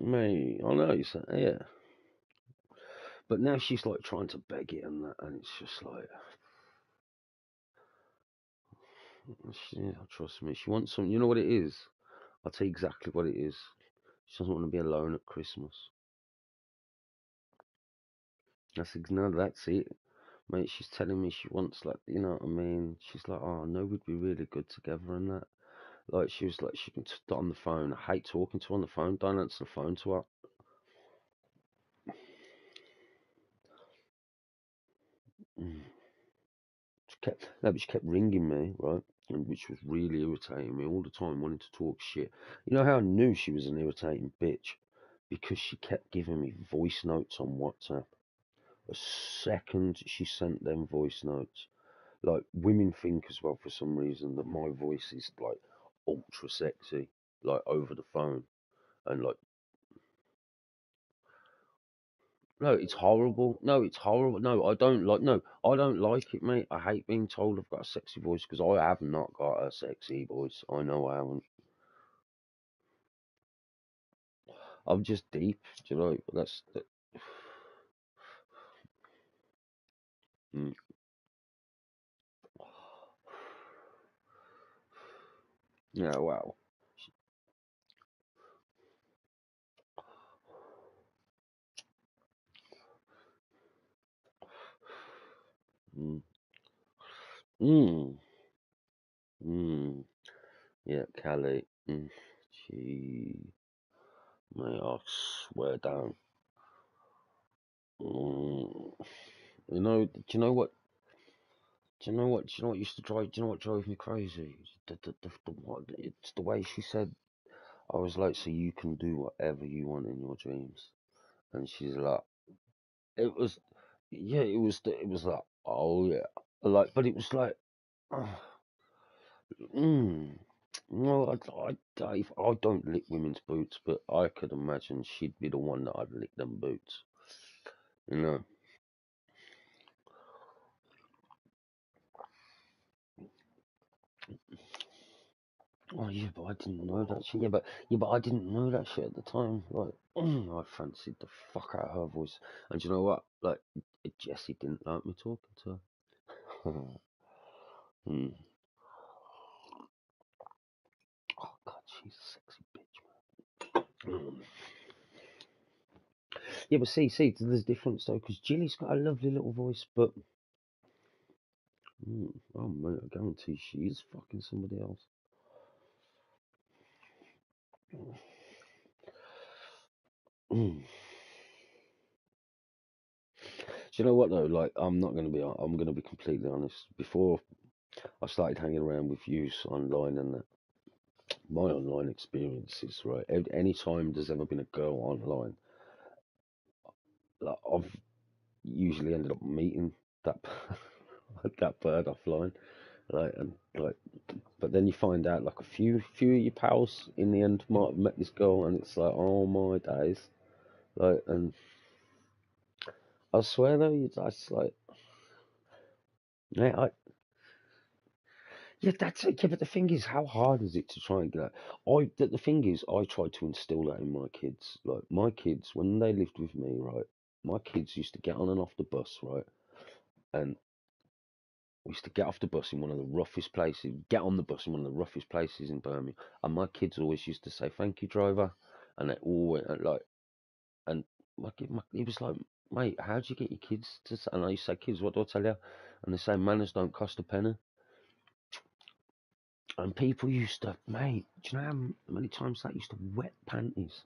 Mate, I know, you say, yeah. But now she's like trying to beg it and that, and it's just like, yeah, trust me, she wants some. You know what it is? I'll tell you exactly what it is. She doesn't want to be alone at Christmas. No, that's it, mate. She's telling me she wants, like, you know what I mean. She's like, oh, I know we'd be really good together and that. Like, she was like, she can start on the phone. I hate talking to her on the phone. Don't answer the phone to her. Mm. No, but she kept ringing me, right? And which was really irritating me all the time, wanting to talk shit. You know how I knew she was an irritating bitch? Because she kept giving me voice notes on WhatsApp. A second she sent them voice notes, like, women think as well for some reason that my voice is like ultra sexy, like over the phone, and like, no, it's horrible. No, it's horrible. No, I don't like. No, I don't like it, mate. I hate being told I've got a sexy voice because I have not got a sexy voice. I know I haven't. I'm just deep. Do you know? That's that. Mm. Yeah. Wow. Mm. Mm. Mm. Yeah, Callie. Mm. Gee, mate, I swear down. Mm. You know? Do you know what? Do you know what? Do you know what used to drive? Do you know what drove me crazy? It's the way she said. I was like, so you can do whatever you want in your dreams, and she's like, it was, yeah, it was like, oh yeah, like, but it was like, mm, no, I don't lick women's boots, but I could imagine she'd be the one that I'd lick them boots, you know. Oh yeah, but I didn't know that shit. Yeah, but I didn't know that shit at the time. Like, I fancied the fuck out of her voice. And you know what? Like, Jessie didn't like me talking to her. Hmm. Oh god, she's a sexy bitch, man. Yeah, but see, there's a difference though, because Jilly's got a lovely little voice, but oh mate, I guarantee she is fucking somebody else. Mm. Do you know what though? Like, I'm gonna be completely honest. Before I started hanging around with you online and that, my online experiences, right? Any time there's ever been a girl online, like, I've usually ended up meeting that that bird offline, right? And like, but then you find out like a few of your pals in the end might have met this girl, and it's like, oh my days, like, and I swear though, that's like, yeah, yeah, that's it. Yeah, but the thing is, how hard is it to try and get that? The thing is, I try to instill that in my kids. Like, my kids, when they lived with me, right, my kids used to get on and off the bus, right, and we used to get off the bus in one of the roughest places, get on the bus in one of the roughest places in Birmingham, and my kids always used to say, "Thank you, driver," and they always like, and it was like, mate, how do you get your kids to say, and I used to say, kids, what do I tell you? And they say, manners don't cost a penny. And people used to, mate, do you know how many times that used to wet panties?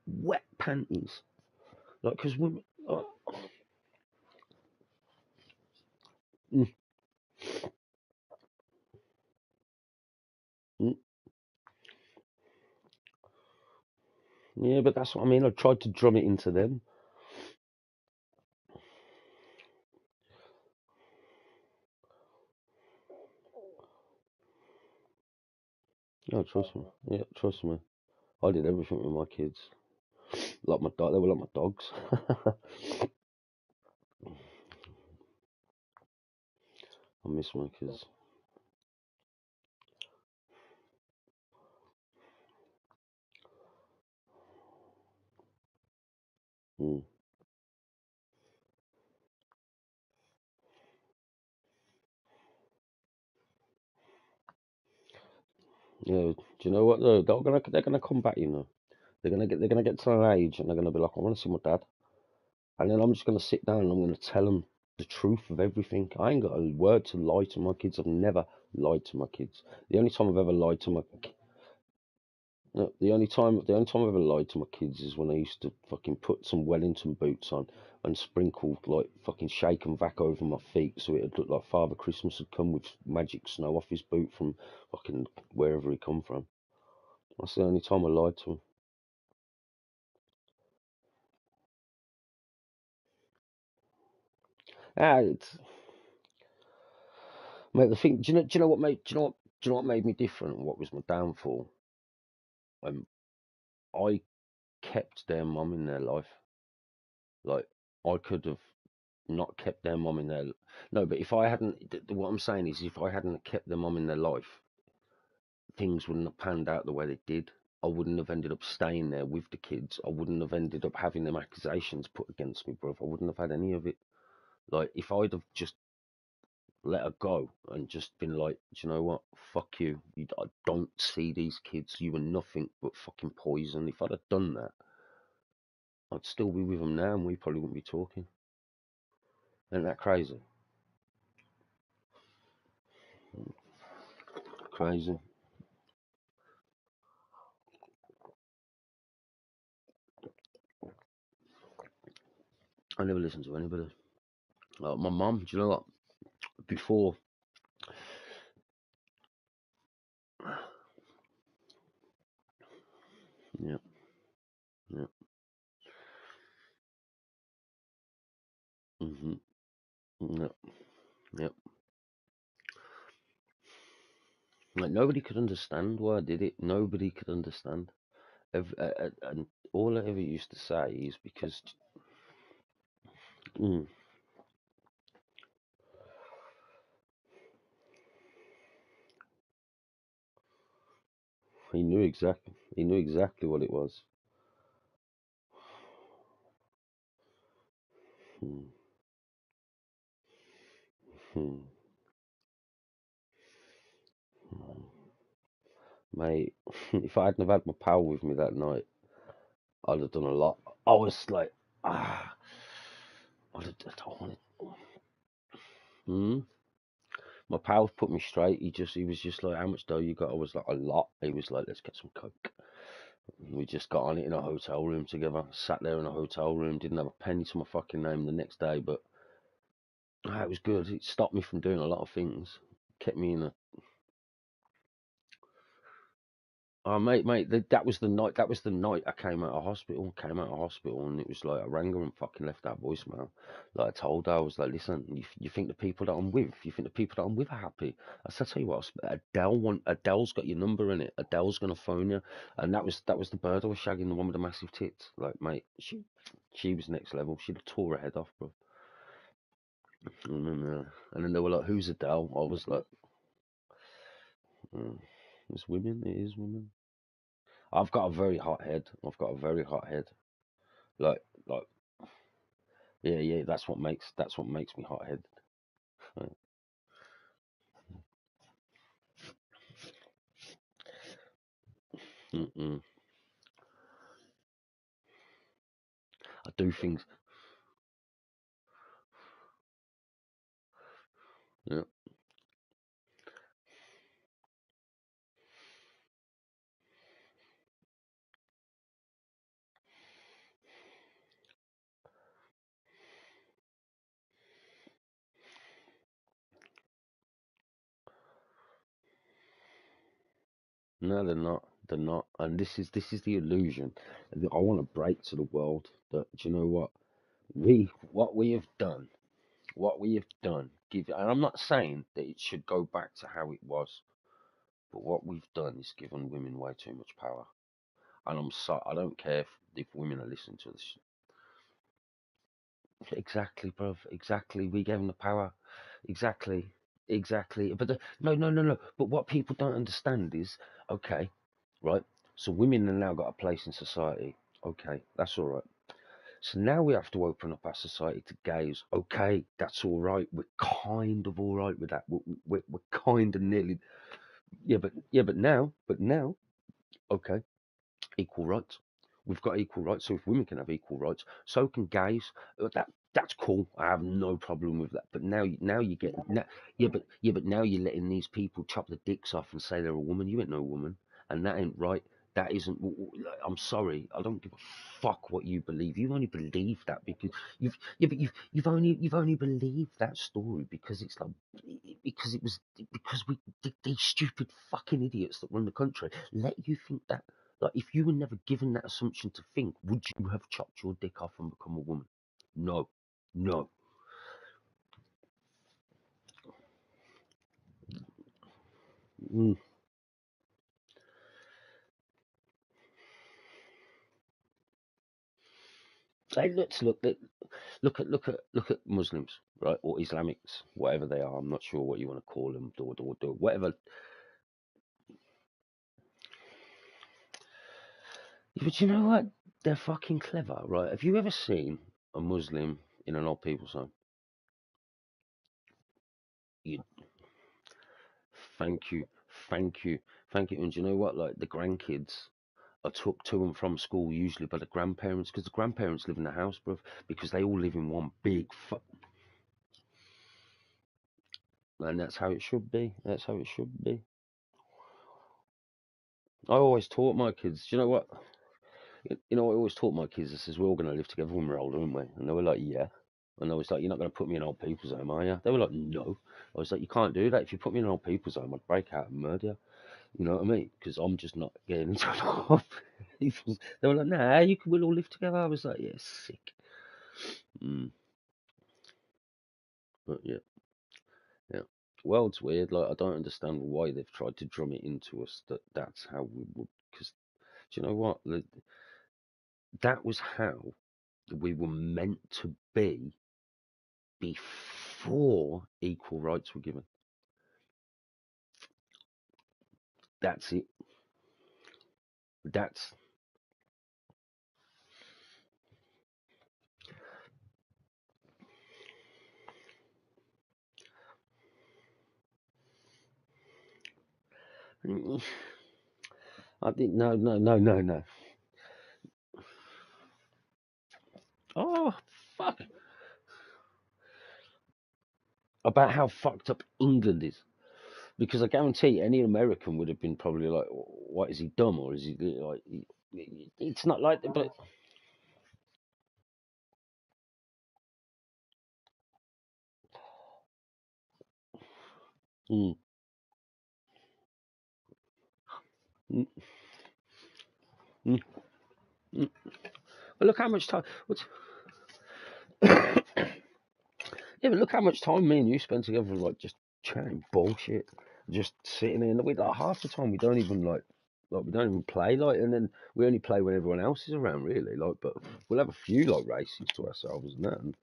Wet panties. Like, because women, mm, mm, yeah, but that's what I mean. I tried to drum it into them. Yeah, trust me. Yeah, trust me. I did everything with my kids. Like my dog, they were like my dogs. I miss my kids. Mm. Yeah, do you know what though? They're gonna come back. You know, they're gonna get to an age and they're gonna be like, I want to see my dad. And then I'm just gonna sit down and I'm gonna tell them the truth of everything. I ain't got a word to lie to my kids. I've never lied to my kids. The only time I've ever lied to my no, the only time I've ever lied to my kids is when I used to fucking put some Wellington boots on and sprinkle like fucking shake and vac over my feet so it'd look like Father Christmas had come with magic snow off his boot from fucking wherever he come from. That's the only time I lied to him. Ah, it's, mate. The thing, do you know what made me different? What was my downfall? Um, I kept their mum in their life. Like I could have not kept their mum in their no, but if I hadn't, what I'm saying is, if I hadn't kept their mum in their life, things wouldn't have panned out the way they did. I wouldn't have ended up staying there with the kids. I wouldn't have ended up having them accusations put against me, bro. I wouldn't have had any of it. Like if I'd have just let her go and just been like, do you know what? Fuck you. I don't see these kids. You were nothing but fucking poison. If I'd have done that, I'd still be with them now, and we probably wouldn't be talking. Isn't that crazy? Crazy. I never listened to anybody. Like my mum, do you know what? Before, yeah, yeah, mhm, yeah, yeah. Like nobody could understand why I did it. Nobody could understand. And all I ever used to say is because mm, he knew exactly what it was. Mm, mm, mm. Mate, if I hadn't have had my pal with me that night, I'd have done a lot. I was like, ah, I wanted. Mm. My pal put me straight. He was just like, how much dough you got? I was like, a lot. He was like, let's get some coke. We just got on it in a hotel room together. Sat there in a hotel room. Didn't have a penny to my fucking name the next day, but it was good. It stopped me from doing a lot of things. Kept me in a. Oh, mate, that was the night. That was the night I came out of hospital. Came out of hospital, and it was like I rang her and fucking left that voicemail. Like I told her, I was like, listen, you think the people that I'm with, you think the people that I'm with are happy? I said, tell you what, Adele's got your number in it. Adele's gonna phone you, and that was the bird I was shagging, the one with the massive tits. Like, mate, she was next level. She'd have tore her head off, bro. And then they were like, who's Adele? I was like, mm, it's women. It is women. I've got a very hot head. I've got a very hot head. Like, yeah, yeah. That's what makes me hot headed. Right. Mm-mm. I do things. Yeah. No, they're not. They're not. And this is the illusion that I want to break to the world. That, do you know what what we have done, and I'm not saying that it should go back to how it was, but what we've done is given women way too much power. And I don't care if women are listening to this. Exactly, bruv. Exactly. We gave them the power. Exactly. Exactly. But no, no, no, no. But what people don't understand is, okay, right? So women have now got a place in society. Okay, that's all right. So now we have to open up our society to gays. Okay, that's all right. We're kind of all right with that. We're kind of nearly. Yeah, but now, okay, equal rights. We've got equal rights. So if women can have equal rights, so can gays. That's cool. I have no problem with that. But now you get now, but now you're letting these people chop the dicks off and say they're a woman. You ain't no woman, and that ain't right. That isn't. I'm sorry. I don't give a fuck what you believe. You only believe that because you've only believed that story because it's like because it was because these stupid fucking idiots that run the country let you think that. Like, if you were never given that assumption to think, would you have chopped your dick off and become a woman? No, no. Mm. Hey, let's look at Muslims, right, or Islamics, whatever they are. I'm not sure what you want to call them, or whatever. But you know what? They're fucking clever, right? Have you ever seen a Muslim in an old people's home? You, thank you, thank you, thank you. And do you know what? Like the grandkids are took to and from school usually by the grandparents because the grandparents live in the house, bruv, because they all live in one big and that's how it should be. That's how it should be. I always taught my kids, do you know what? I always taught my kids, I says, we're all going to live together when we're older, aren't we? And they were like, yeah. And I was like, you're not going to put me in old people's home, are you? They were like, no. I was like, you can't do that. If you put me in old people's home, I'd break out and murder you. You know what I mean? Because I'm just not getting into old people's. They were like, nah, we'll all live together. I was like, yeah, sick. Mm, but yeah. Yeah. World's weird. Like, I don't understand why they've tried to drum it into us that that's how we would. Because, do you know what? That was how we were meant to be before equal rights were given. That's it. That's. I think, no, no, no, no, no. Oh, fuck. About how fucked up England is. Because I guarantee any American would have been probably like, what, is he dumb? Or is he like. It's not like that, but. Mm, mm, mm, mm. But look how much time. Yeah, but look how much time me and you spend together, like just chatting bullshit, just sitting in. We like half the time we don't even like we don't even play, like, and then we only play when everyone else is around, really. Like, but we'll have a few like races to ourselves and that. And,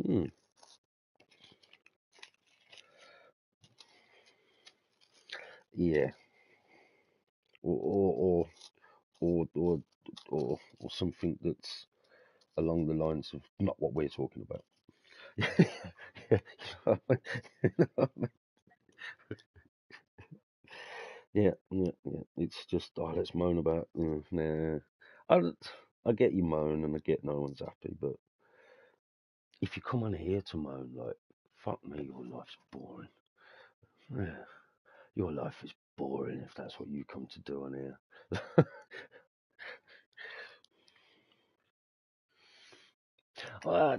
hmm, yeah, or or or or something that's along the lines of not what we're talking about. Yeah, yeah, yeah. It's just, oh, let's moan about. Nah, I, I get you moan, and I get no one's happy. But if you come on here to moan, like, Fuck me, your life's boring. Yeah, your life is boring if that's what you come to do on here. uh,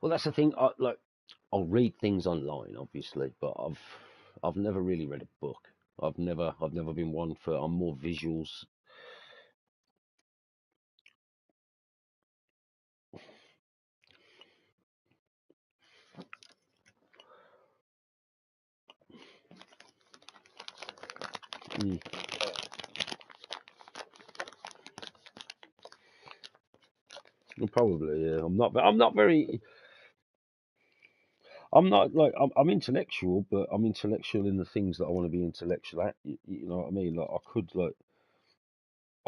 well, that's the thing. I'll read things online, obviously, but I've never really read a book. I've never been one for. I'm more visuals. Mm, probably, yeah. I'm not very. I'm not like I'm intellectual, but I'm intellectual in the things that I want to be intellectual at. You know what I mean? Like I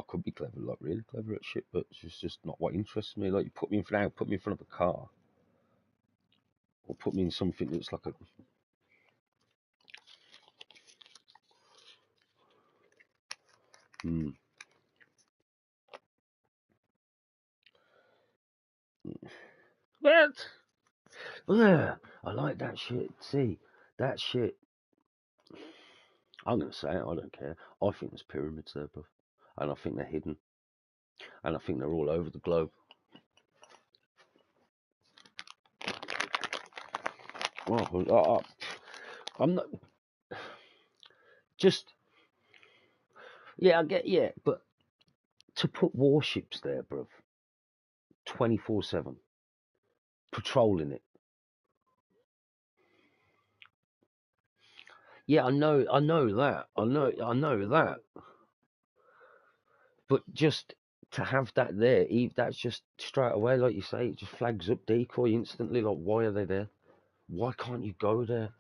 could be clever, like really clever at shit, but it's just not what interests me. Like you put me in front of a car, or put me in something that's like a. Mm, what? Yeah, I like that shit. See, that shit. I'm gonna say it. I don't care. I think there's pyramids there, bro, and I think they're hidden, and I think they're all over the globe. Well, I'm not just. Yeah, I get. Yeah, but to put warships there, bro, 24/7, patrolling it. Yeah, I know that, I know that. But just to have that there, that's just straight away, like you say, it just flags up decoy instantly. Like, why are they there? Why can't you go there?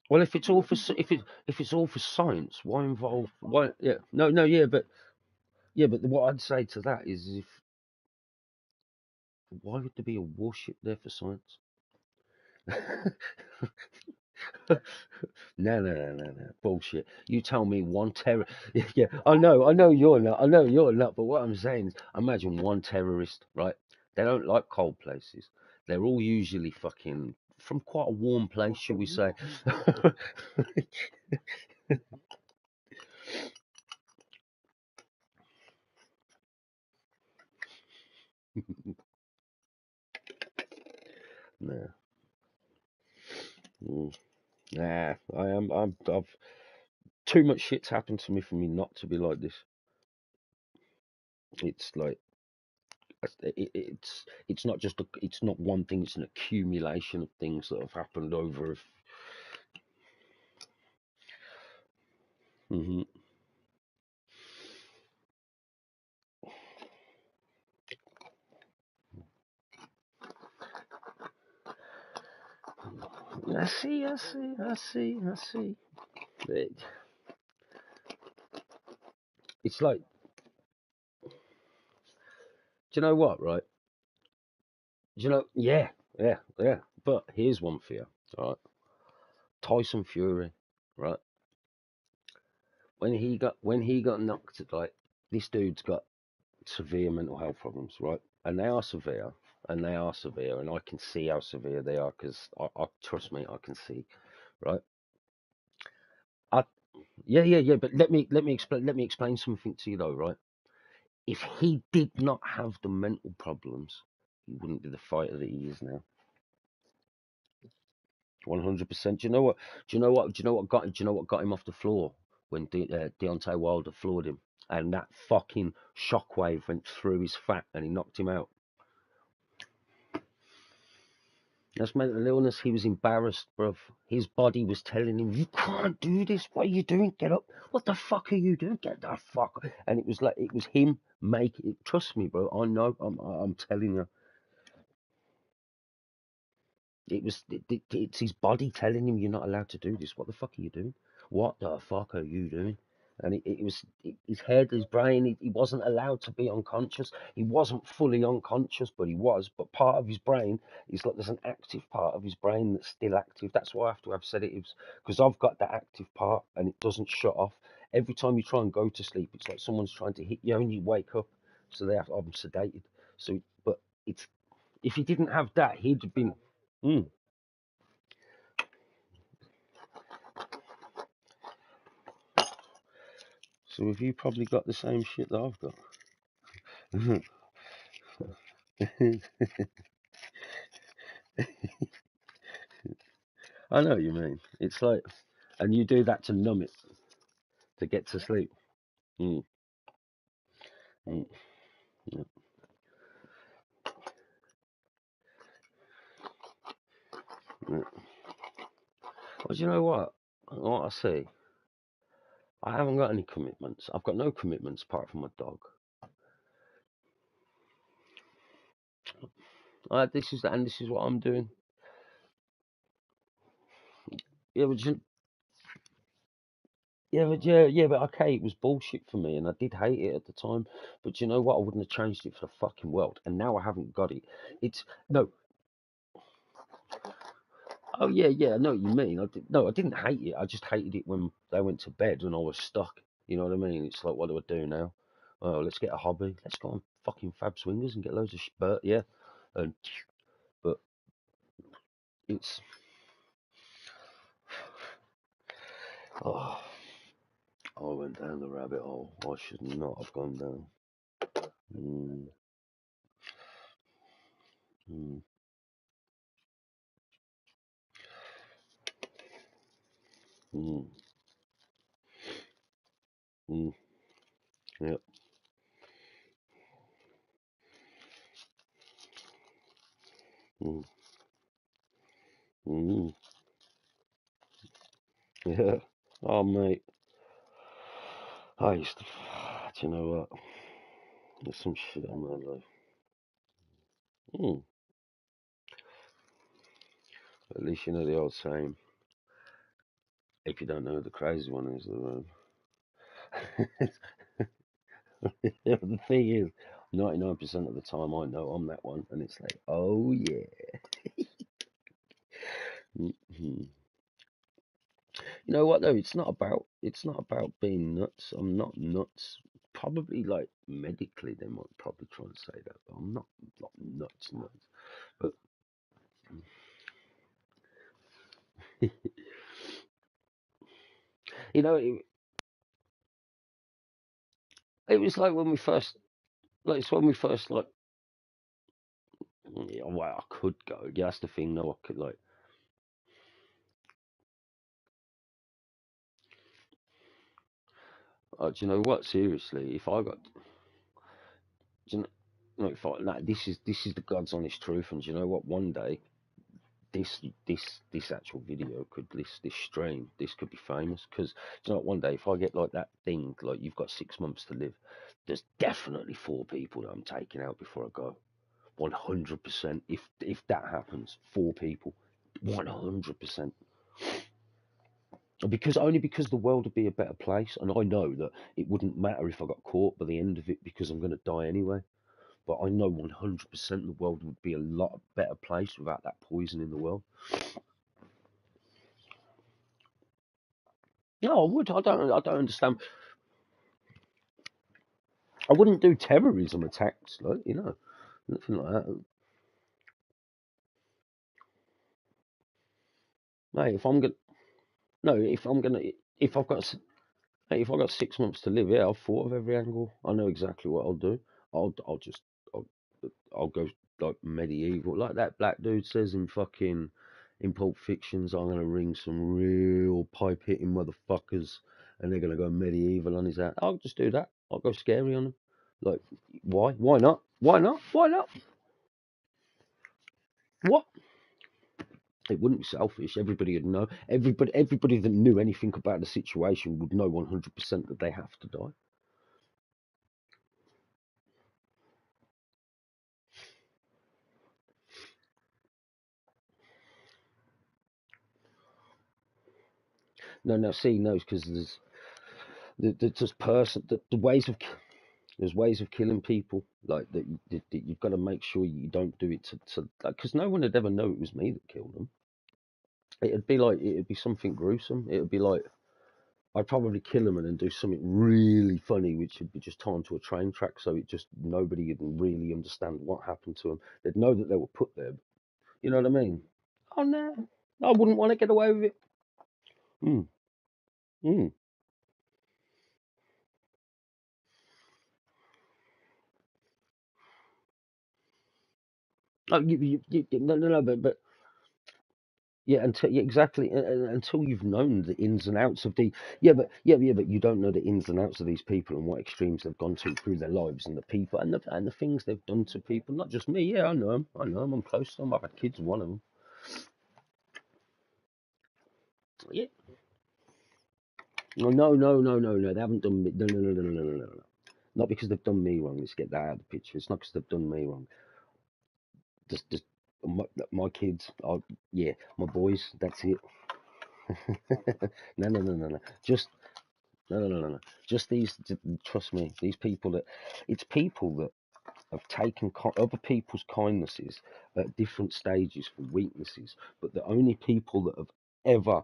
Well, if it's all for if it's all for science, why involve? Why? Yeah, no, yeah, but what I'd say to that is, if why would there be a warship there for science? No, bullshit. You tell me one terror. Yeah, I know you're not. I know you're not. But what I'm saying is, imagine one terrorist, right? They don't like cold places. They're all usually fucking from quite a warm place, shall we say? Nah, mm, nah. I've too much shit's happened to me for me not to be like this. It's like it's not just it's not one thing. It's an accumulation of things that have happened over. Hmm. I see. It, it's like, do you know what, right? Do you know, yeah. But here's one for you, right? Tyson Fury, right? When he got knocked, like this dude's got severe mental health problems, right? And they are severe, and I can see how severe they are because I trust me, I can see, right? I, yeah. But let me explain something to you though, right? If he did not have the mental problems, he wouldn't be the fighter that he is now. 100%. Do you know what? Do you know what? Do you know what got? Do you know what got him off the floor when Deontay Wilder floored him, and that fucking shockwave went through his fat and he knocked him out. That's mental illness. He was embarrassed, bruv. His body was telling him, "You can't do this. What are you doing? Get up. What the fuck are you doing? Get the fuck." And it was like it was him making it. Trust me, bro. I know. I'm telling you. It's his body telling him you're not allowed to do this. What the fuck are you doing? What the fuck are you doing? and it was his head, his brain. He wasn't allowed to be unconscious. He wasn't fully unconscious, but he was. But part of his brain is like there's an active part of his brain that's still active. That's why after I've said it, was because I've got the active part and it doesn't shut off. Every time you try and go to sleep, it's like someone's trying to hit you and you wake up. So I'm sedated. So, but it's if he didn't have that, he'd have been. Mm. So have you probably got the same shit that I've got? I know what you mean. It's like, and you do that to numb it, to get to sleep. Mm, mm, yeah, yeah. Well, do you know what? What I see, I haven't got any commitments. I've got no commitments apart from my dog. This is what I'm doing. Yeah, but but okay, it was bullshit for me, and I did hate it at the time. But you know what? I wouldn't have changed it for the fucking world. And now I haven't got it. It's no. Oh yeah, I know what you mean. No, I didn't hate it. I just hated it when they went to bed and I was stuck. You know what I mean? It's like, what do I do now? Oh, let's get a hobby. Let's go on fucking Fab Swingers and get loads of spurt. Yeah, and but it's oh, I went down the rabbit hole. I should not have gone down. Mm, mm, mm, mm, yeah, mm, mm, yeah. Oh mate, I used to. Do you know what? There's some shit in my life. Mm, at least you know the old saying. If you don't know who the crazy one is, the thing is, 99% of the time I know I'm that one, and it's like, oh yeah. Mhm. You know what though? It's not about being nuts. I'm not nuts. Probably like medically, they might probably try and say that, but I'm not nuts. But you know, it was like when we first, like it's when we first like, yeah, well, I could go. Yeah, that's the thing. No, I could like. Do you know what? Seriously, if I got, do you know, no, if I, like, this is the God's honest truth, and do you know what? One day, this actual video could this stream, this could be famous because you know what? One day, if I get like that thing, like you've got 6 months to live, there's definitely 4 people that I'm taking out before I go. 100%. If that happens, 4 people, 100%. Because only because the world would be a better place, and I know that it wouldn't matter if I got caught by the end of it because I'm going to die anyway. But I know 100% the world would be a lot better place without that poison in the world. No, I would. I don't understand. I wouldn't do terrorism attacks, like nothing like that. No, if I'm gonna, no, if I'm gonna, if I've got, if I've got 6 months to live, yeah, I've thought of every angle. I know exactly what I'll do. I'll just, I'll go like medieval, like that black dude says in Pulp Fictions. I'm gonna ring some real pipe hitting motherfuckers, and they're gonna go medieval on his ass. I'll just do that. I'll go scary on them. Like, why? Why not? Why not? Why not? What? It wouldn't be selfish. Everybody would know. Everybody that knew anything about the situation would know 100% that they have to die. No, see, no, because just person, the ways of there's ways of killing people like that. That you've got to make sure you don't do it to because no one would ever know it was me that killed them. It'd be something gruesome. It'd be like I'd probably kill them and then do something really funny, which would be just tie them to a train track, so it just nobody would really understand what happened to them. They'd know that they were put there. You know what I mean? Oh no, I wouldn't want to get away with it. Mm, mm. Oh, no, but yeah, until yeah, exactly until you've known the ins and outs of the but you don't know the ins and outs of these people and what extremes they've gone to through their lives and the people and the things they've done to people. Not just me. Yeah, I know them. I know them. I'm close to them. I've had kids with one of them. Yeah. No. They haven't done me. No. Not because they've done me wrong. Let's get that out of the picture. It's not because they've done me wrong. Just my kids are yeah, my boys. That's it. No. Just no. Just these. Trust me. These people that it's people that have taken other people's kindnesses at different stages for weaknesses, but the only people that have ever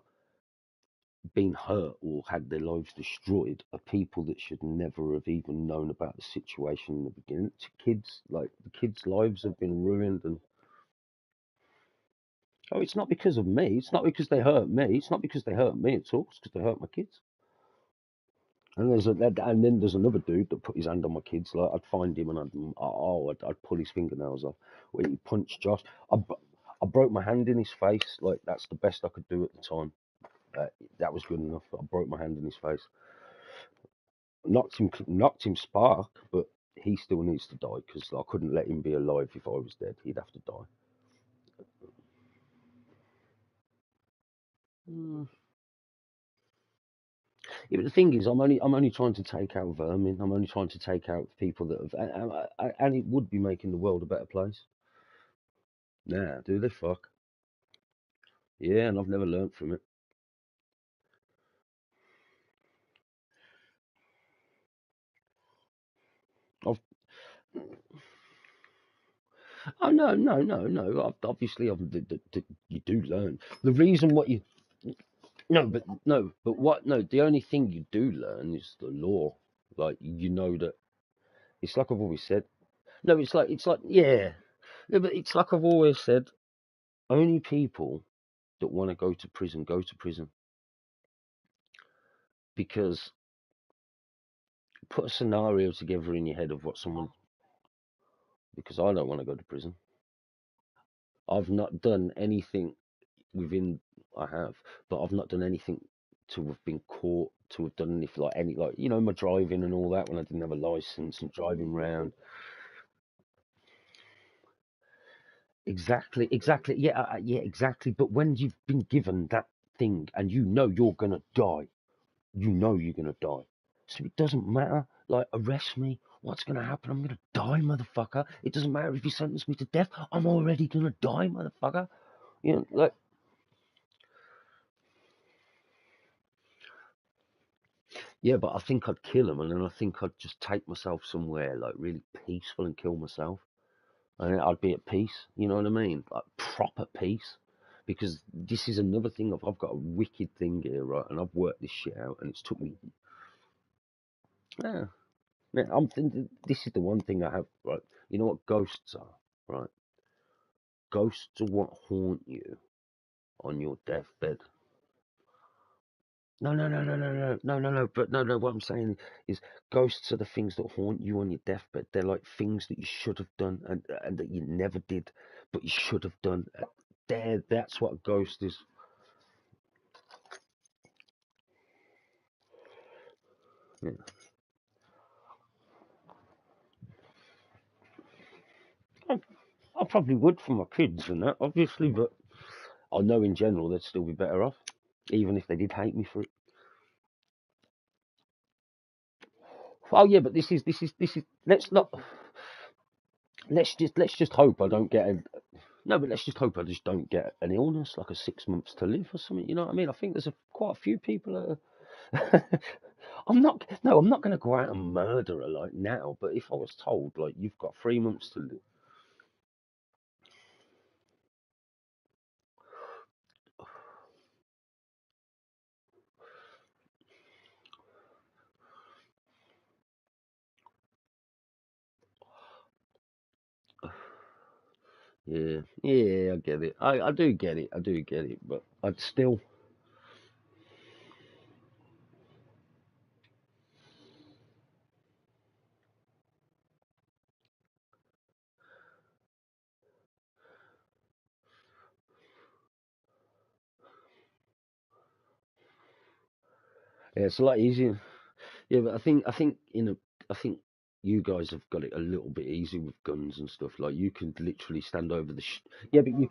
been hurt or had their lives destroyed are people that should never have even known about the situation in the beginning. To kids, like the kids' lives have been ruined, and oh, it's not because of me. It's not because they hurt me. It's not because they hurt me at all. It's because they hurt my kids. And then there's another dude that put his hand on my kids. Like I'd find him and I'd pull his fingernails off. When he punched Josh, I broke my hand in his face. Like that's the best I could do at the time. That was good enough. I broke my hand in his face. Knocked him spark, but he still needs to die because I couldn't let him be alive if I was dead. He'd have to die. Mm. Yeah, but the thing is, I'm only trying to take out vermin. I'm only trying to take out people that have, and it would be making the world a better place. Nah, do they fuck? Yeah, and I've never learnt from it. I've, oh no. Obviously, you do learn. The reason what you but what no, the only thing you do learn is the law. Like you know that it's like I've always said. No, it's like yeah, but it's like I've always said. Only people that want to go to prison because put a scenario together in your head of what someone because I don't want to go to prison. I've not done anything within I have, but I've not done anything to have been caught, to have done anything like any like my driving and all that when I didn't have a license and driving round. Exactly. Yeah, exactly. But when you've been given that thing and you know you're gonna die, you know you're gonna die. So it doesn't matter. Like arrest me. What's gonna happen? I'm gonna die, motherfucker. It doesn't matter if you sentence me to death. I'm already gonna die, motherfucker. Like yeah, but I think I'd kill him, and then I think I'd just take myself somewhere like really peaceful and kill myself, and I'd be at peace. You know what I mean? Like proper peace. Because this is another thing. I've got a wicked thing here, right? And I've worked this shit out, and it's took me. Yeah, yeah. I'm thinking this is the one thing I have, right? You know what ghosts are, right? Ghosts are what haunt you on your deathbed. No. But no. What I'm saying is, ghosts are the things that haunt you on your deathbed. They're like things that you should have done and that you never did, but you should have done. That's what a ghost is. Yeah. I, I probably would for my kids and that, obviously, but I know in general they'd still be better off, even if they did hate me for it. Oh yeah, but this is. Let's not. Let's just hope I don't get a no, but let's just hope I just don't get an illness like a 6 months to live or something. You know what I mean? I think there's quite a few people that are, I'm not. No, I'm not going to go out and murder her like now. But if I was told like you've got 3 months to live, yeah, yeah, I get it. I do get it. I do get it. But I'd still. Yeah, it's a lot easier. Yeah, but I think I think you guys have got it a little bit easy with guns and stuff. Like you could literally stand over yeah, but you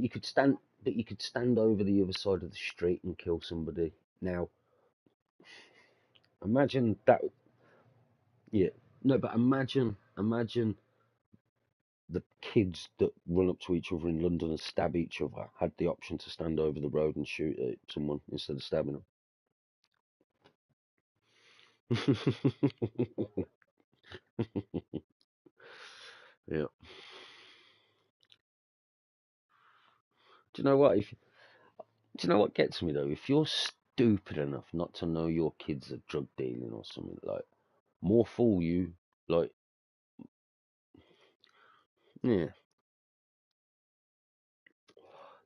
could stand, but you could stand over the other side of the street and kill somebody. Now, imagine that. Yeah, no, but imagine the kids that run up to each other in London and stab each other had the option to stand over the road and shoot at someone instead of stabbing them. Yeah. Do you know what? Do you know what gets me though? If you're stupid enough not to know your kids are drug dealing or something, like more fool you. Like, yeah.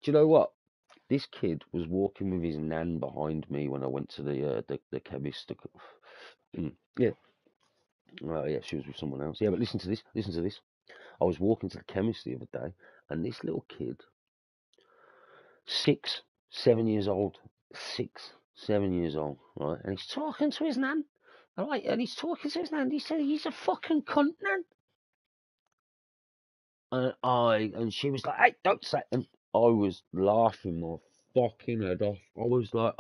Do you know what? This kid was walking with his nan behind me when I went to the chemist. Yeah. Oh yeah, she was with someone else. Yeah, but listen to this. Listen to this. I was walking to the chemist the other day, and this little kid, 6, 7 years old, 6, 7 years old, right, and he's talking to his nan. All right, and he's talking to his nan. He said he's a fucking cunt, nan. And she was like, "Hey, don't say." And I was laughing my fucking head off. I was like,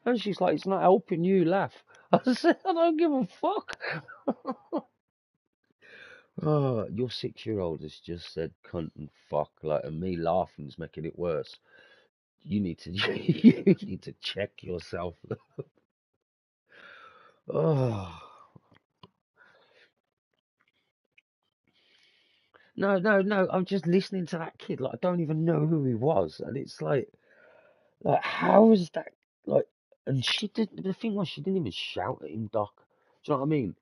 and she's like, "It's not helping you laugh." I said, "I don't give a fuck." Oh, your 6-year-old has just said cunt and fuck, like, and me laughing's making it worse. You need to, you need to check yourself. Oh, no, no, no. I'm just listening to that kid. Like, I don't even know who he was, and it's like, how is that? Like, and she did. The thing was, she didn't even shout at him, Doc. Do you know what I mean?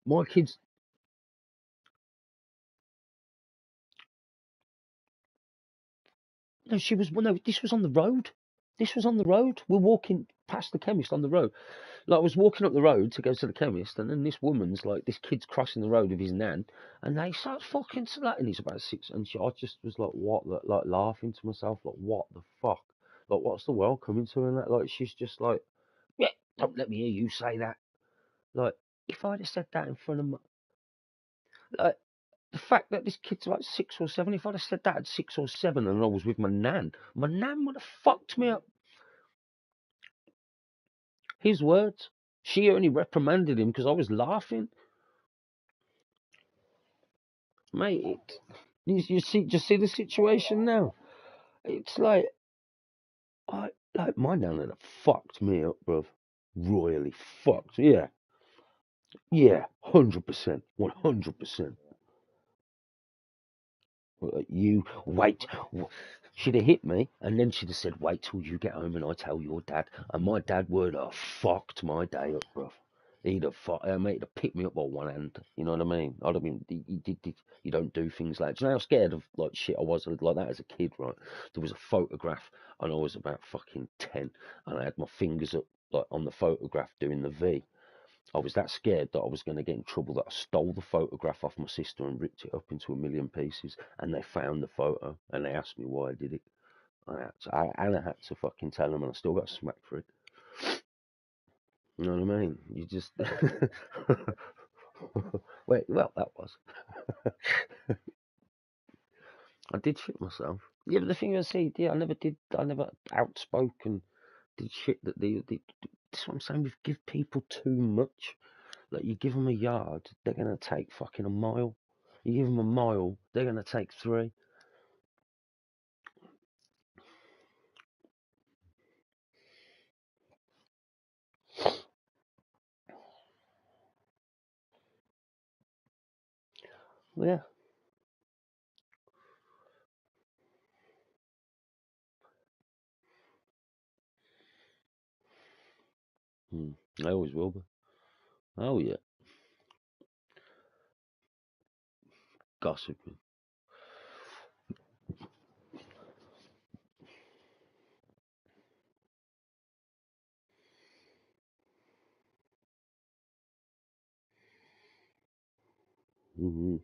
My kids. No, she was. Well, no, this was on the road. This was on the road. We're walking past the chemist on the road. Like, I was walking up the road to go to the chemist, and then this woman's like, this kid's crossing the road with his nan, and they start fucking slating. He's about 6, and I just was like, what? Like, laughing to myself, like, what the fuck? Like, what's the world coming to? And that, like, she's just like, yeah, don't let me hear you say that. Like, if I'd have said that in front of my, like, the fact that this kid's like 6 or 7, if I'd have said that at 6 or 7 and I was with my nan would have fucked me up. His words. She only reprimanded him because I was laughing. Mate, you see, just see the situation now. It's like, like my nan had fucked me up, bruv. Royally fucked. Yeah, yeah, 100%, 100%. You wait. She'd have hit me, and then she'd have said, "Wait till you get home and I tell your dad." And my dad would have fucked my day up, bruv. He'd have mate, he'd have picked me up by one hand. You know what I mean? I'd have been. You don't do things like. Do you know how scared of like shit I was like that as a kid, right? There was a photograph, and I was about fucking 10, and I had my fingers up like on the photograph doing the V. I was that scared that I was going to get in trouble that I stole the photograph off my sister and ripped it up into a million pieces. And they found the photo and they asked me why I did it. And I had to fucking tell them, and I still got smacked for it. You know what I mean? You just wait. Well, that was. I did shit myself. Yeah, but the thing is, see, yeah, I never did. I never outspoken did shit that they. That's what I'm saying. We give people too much. Like, you give them a yard, they're going to take fucking a mile. You give them a mile, they're going to take 3. Yeah. I always will be. Oh yeah, gossiping. Hmm.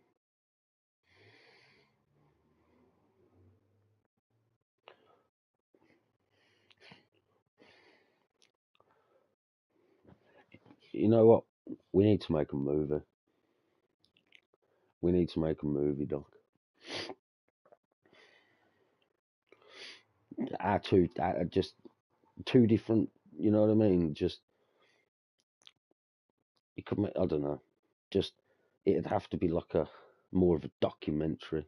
You know what? We need to make a movie. We need to make a movie, Doc. Just two different. You know what I mean? Just you could make. I don't know. Just it'd have to be like a more of a documentary.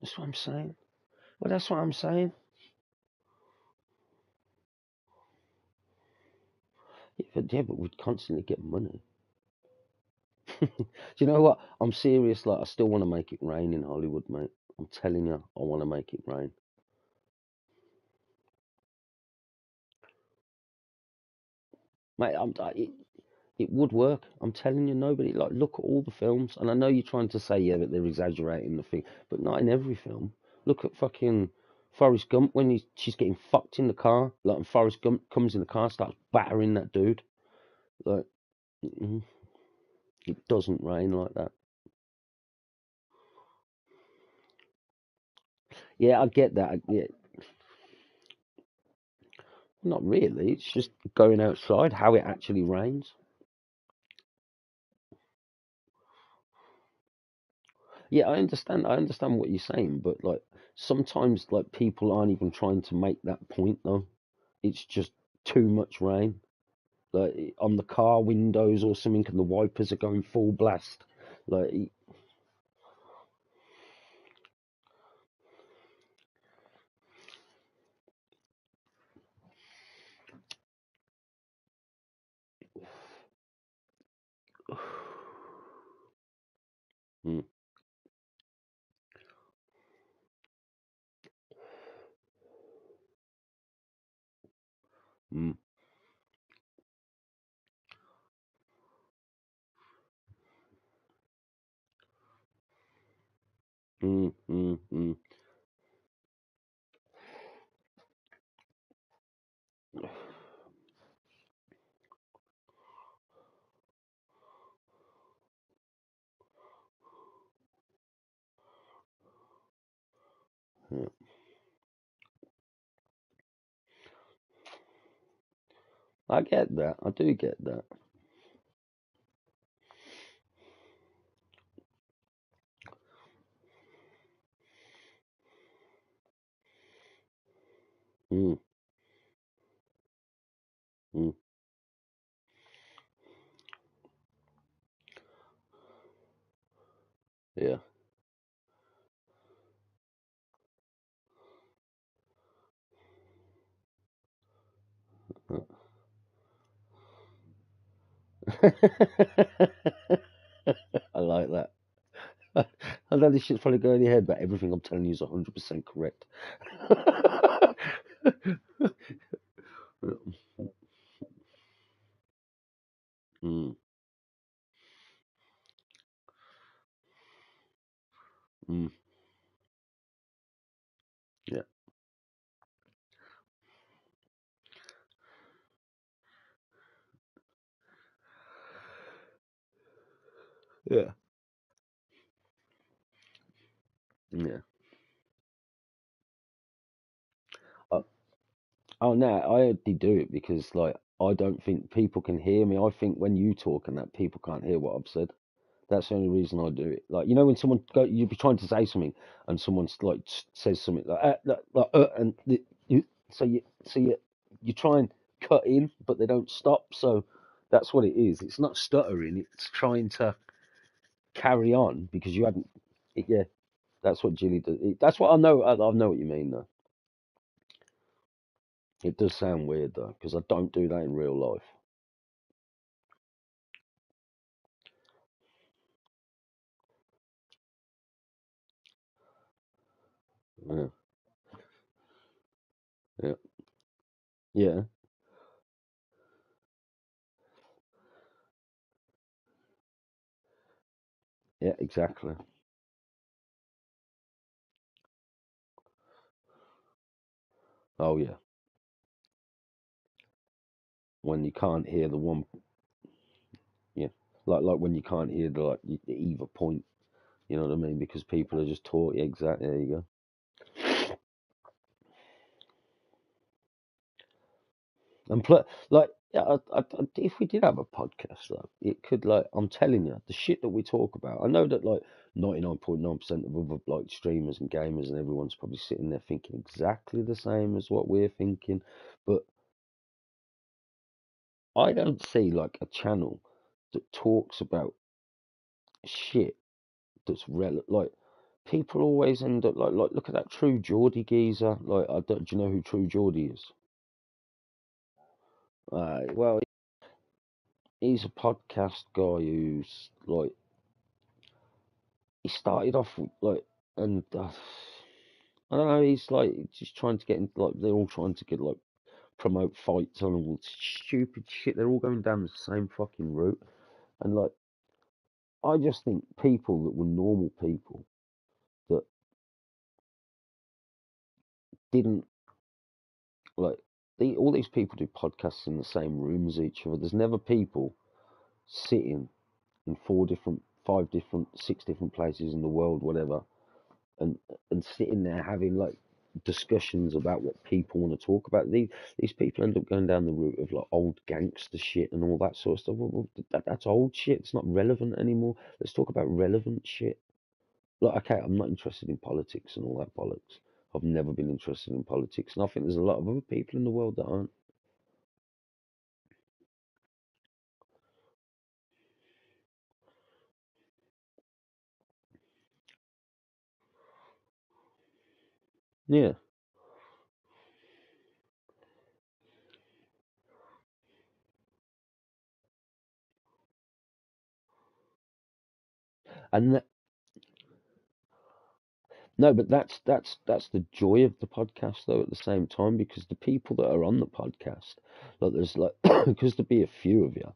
That's what I'm saying. Well, that's what I'm saying. Yeah, but we'd constantly get money. Do you know what? I'm serious. Like, I still want to make it rain in Hollywood, mate. I'm telling you, I want to make it rain. Mate, it would work. I'm telling you, nobody like look at all the films, and I know you're trying to say yeah that they're exaggerating the thing, but not in every film. Look at fucking Forrest Gump when she's getting fucked in the car, like, and Forrest Gump comes in the car, starts battering that dude. Like, it doesn't rain like that. Yeah, I get that. Yeah, not really. It's just going outside how it actually rains. Yeah, I understand. I understand what you're saying, but like sometimes like people aren't even trying to make that point though. It's just too much rain, like on the car windows or something, and the wipers are going full blast. Like, mm, mm, mm, mm, mm. Yeah, I get that. I do get that. Mm, mm, yeah. I like that. I know this shit's probably going in your head, but everything I'm telling you is 100% correct. Mm, mm, yeah, yeah, yeah. Uh, oh no, I only do it because like I don't think people can hear me. I think when you talk and that people can't hear what I've said. That's the only reason I do it. Like, you know, when someone you'd be trying to say something and someone's like says something and you try and cut in, but they don't stop. So that's what it is. It's not stuttering. It's trying to carry on because you hadn't. Yeah, that's what Jilly does. That's what I know. I know what you mean though. It does sound weird though because I don't do that in real life. Yeah, yeah, yeah, yeah, exactly. Oh yeah, when you can't hear the one, yeah, like when you can't hear the either point. You know what I mean? Because people are just taught. Yeah, exactly. There you go. And like, yeah, if we did have a podcast, though, it could, like, I'm telling you, the shit that we talk about. I know that, like, 99.9% of other, like, streamers and gamers and everyone's probably sitting there thinking exactly the same as what we're thinking, but I don't see, like, a channel that talks about shit that's relevant. Like, people always end up like, look at that True Geordie geezer. Like, I don't, do you know who True Geordie is? Well, he's a podcast guy who's like, he started off with, like, and I don't know, he's like just trying to get in, like, they're all trying to get, like, promote fights on all stupid shit. They're all going down the same fucking route, and, like, I just think people that were normal people that didn't, like, all these people do podcasts in the same room as each other. There's never people sitting in four different, five different, six different places in the world, whatever, and sitting there having, like, discussions about what people want to talk about. These people end up going down the route of, like, old gangster shit and all that sort of stuff. Well, that's old shit. It's not relevant anymore. Let's talk about relevant shit. Like, okay, I'm not interested in politics and all that bollocks. I've never been interested in politics, and I think there's a lot of other people in the world that aren't. Yeah, and no, but that's the joy of the podcast, though, at the same time, because the people that are on the podcast, like, there's, like, because there'd be a few of you,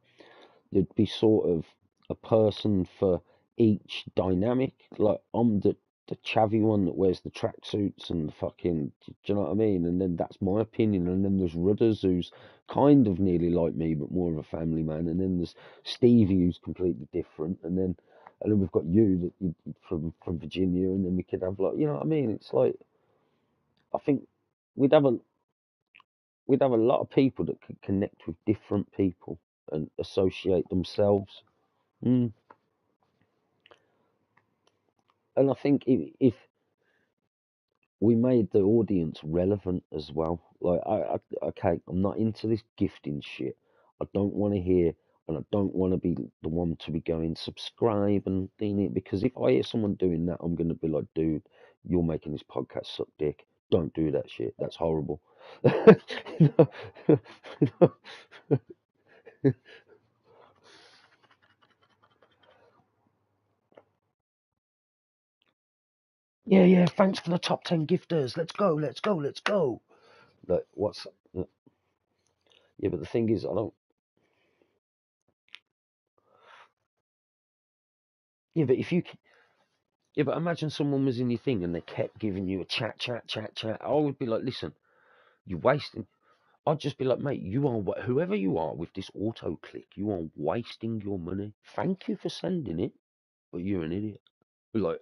there'd be sort of a person for each dynamic. Like, I'm the chavvy one that wears the tracksuits and the fucking, do you know what I mean? And then that's my opinion. And then there's Rudders, who's kind of nearly like me, but more of a family man. And then there's Stevie, who's completely different. And then we've got you that from Virginia. And then we could have, like, you know what I mean? It's like, I think we'd have a we'd have a lot of people that could connect with different people and associate themselves. Mm. And I think if we made the audience relevant as well, like, okay, I'm not into this gifting shit. I don't want to hear, and I don't want to be the one to be going subscribe and doing it, because if I hear someone doing that, I'm going to be like, dude, you're making this podcast suck dick. Don't do that shit. That's horrible. You know? Yeah, yeah. Thanks for the top 10 gifters. Let's go. Let's go. Let's go. Like, what's? Yeah, but the thing is, I don't. Yeah, but if you Yeah, but imagine someone was in your thing and they kept giving you a chat, chat, chat, chat. I would be like, listen, you're wasting. I'd just be like, mate, you are whoever you are with this auto click, you are wasting your money. Thank you for sending it, but you're an idiot. Like,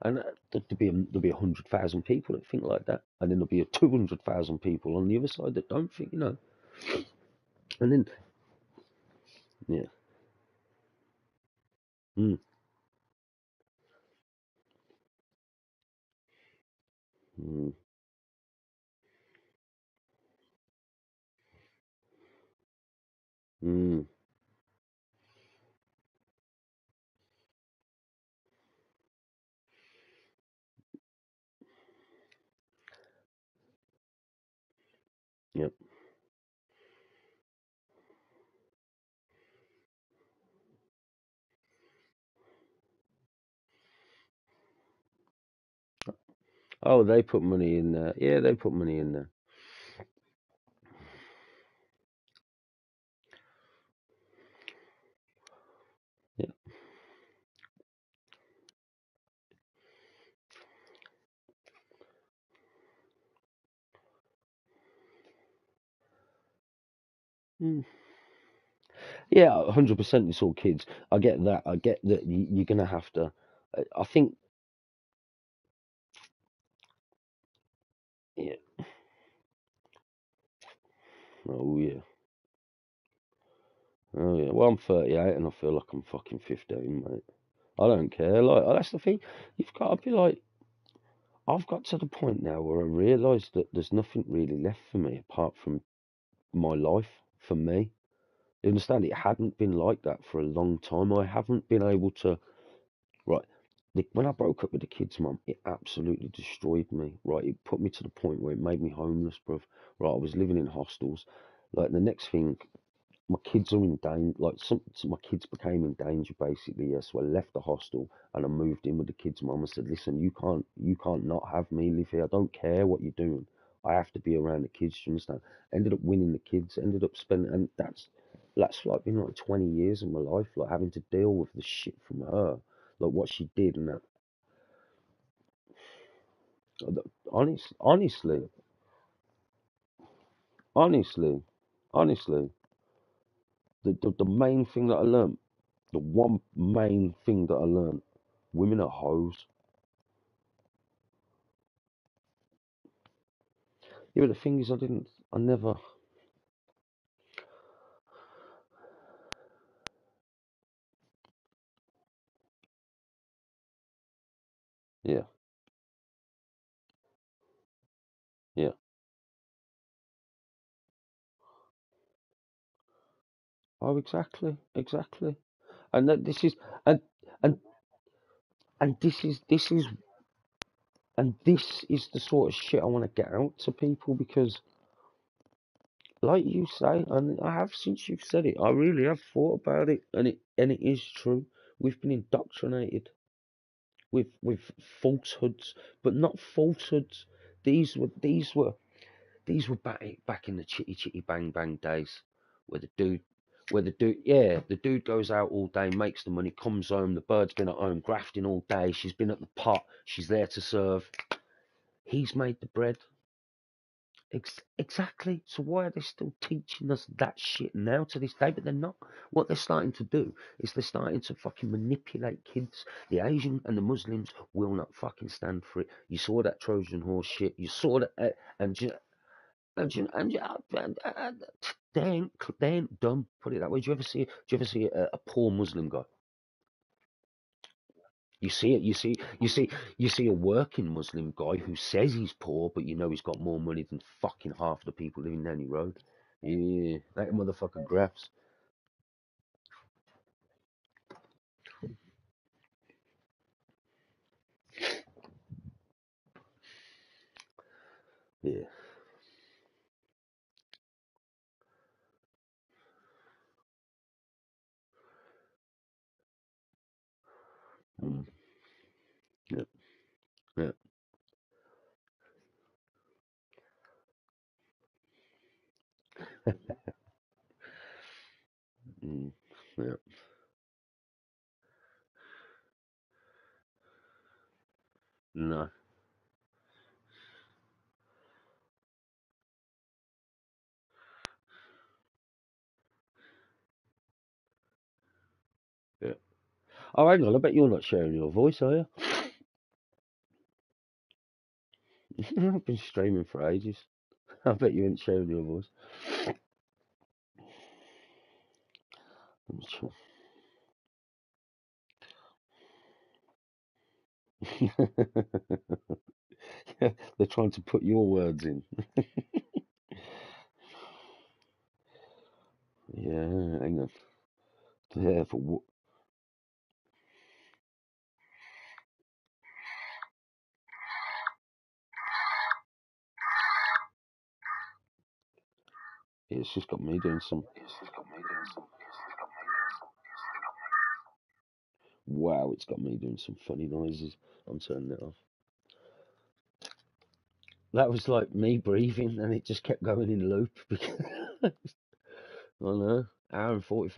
and there'll be 100,000 people that think like that, and then there'll be 200,000 people on the other side that don't think, And then, yeah, mm, mm, mm, yep, Oh, they put money in there. Yeah, they put money in there. Yeah. Mm. Yeah, 100%. It's all kids. I get that. I get that you're gonna have to. I think. Yeah. Oh yeah. Oh yeah. Well, I'm 38 and I feel like I'm fucking 15, mate. I don't care. Like that's the thing. You've got to be like. I've got to the point now where I realise that there's nothing really left for me apart from my life. For me, you understand? It hadn't been like that for a long time. I haven't been able to. Right. When I broke up with the kid's mum, it absolutely destroyed me. Right. It put me to the point where it made me homeless, bruv. Right. I was living in hostels. Like the next thing, my kids are in danger. Like my kids became in danger basically. Yes. So I left the hostel and I moved in with the kid's mum. I said, listen, you can't not have me live here. I don't care what you're doing. I have to be around the kids. Do you understand? Ended up winning the kids. Ended up spending, and that's like been like 20 years of my life, like having to deal with the shit from her, like what she did, and that. Honestly, honestly, honestly, the main thing that I learned, the one main thing that I learned, women are hoes. Yeah, but the thing is, I never, yeah, yeah. Oh, exactly, exactly. And that this is, and and and this is the sort of shit I want to get out to people because, like you say, and I have since you've said it, I really have thought about it, and it is true. We've been indoctrinated with falsehoods, but not falsehoods. These were back in the chitty chitty bang bang days, where the dude, yeah, the dude goes out all day, makes the money, comes home, the bird's been at home grafting all day, she's been at the pot, she's there to serve. He's made the bread. Exactly. So why are they still teaching us that shit now to this day? But they're not. What they're starting to do is they're starting to fucking manipulate kids. The Asian and the Muslims will not fucking stand for it. You saw that Trojan horse shit. You saw that, and they ain't dumb. Put it that way. Do you ever see a poor Muslim guy? You see it. You see a working Muslim guy who says he's poor, but you know he's got more money than fucking half the people living down the road. Yeah, that motherfucker grabs. Yeah. Mm. Yeah. Yeah. Mm. Yeah. No. Yeah. Oh, hang on. I bet you're not sharing your voice, are you? I've been streaming for ages. I bet you ain't sharing your voice. I'm sure. Yeah, they're trying to put your words in. Yeah, hang on. Yeah, for what? It's just got me doing some. Wow, it's got me doing some funny noises. I'm turning it off. That was like me breathing, and it just kept going in loop. I don't know, hour and 45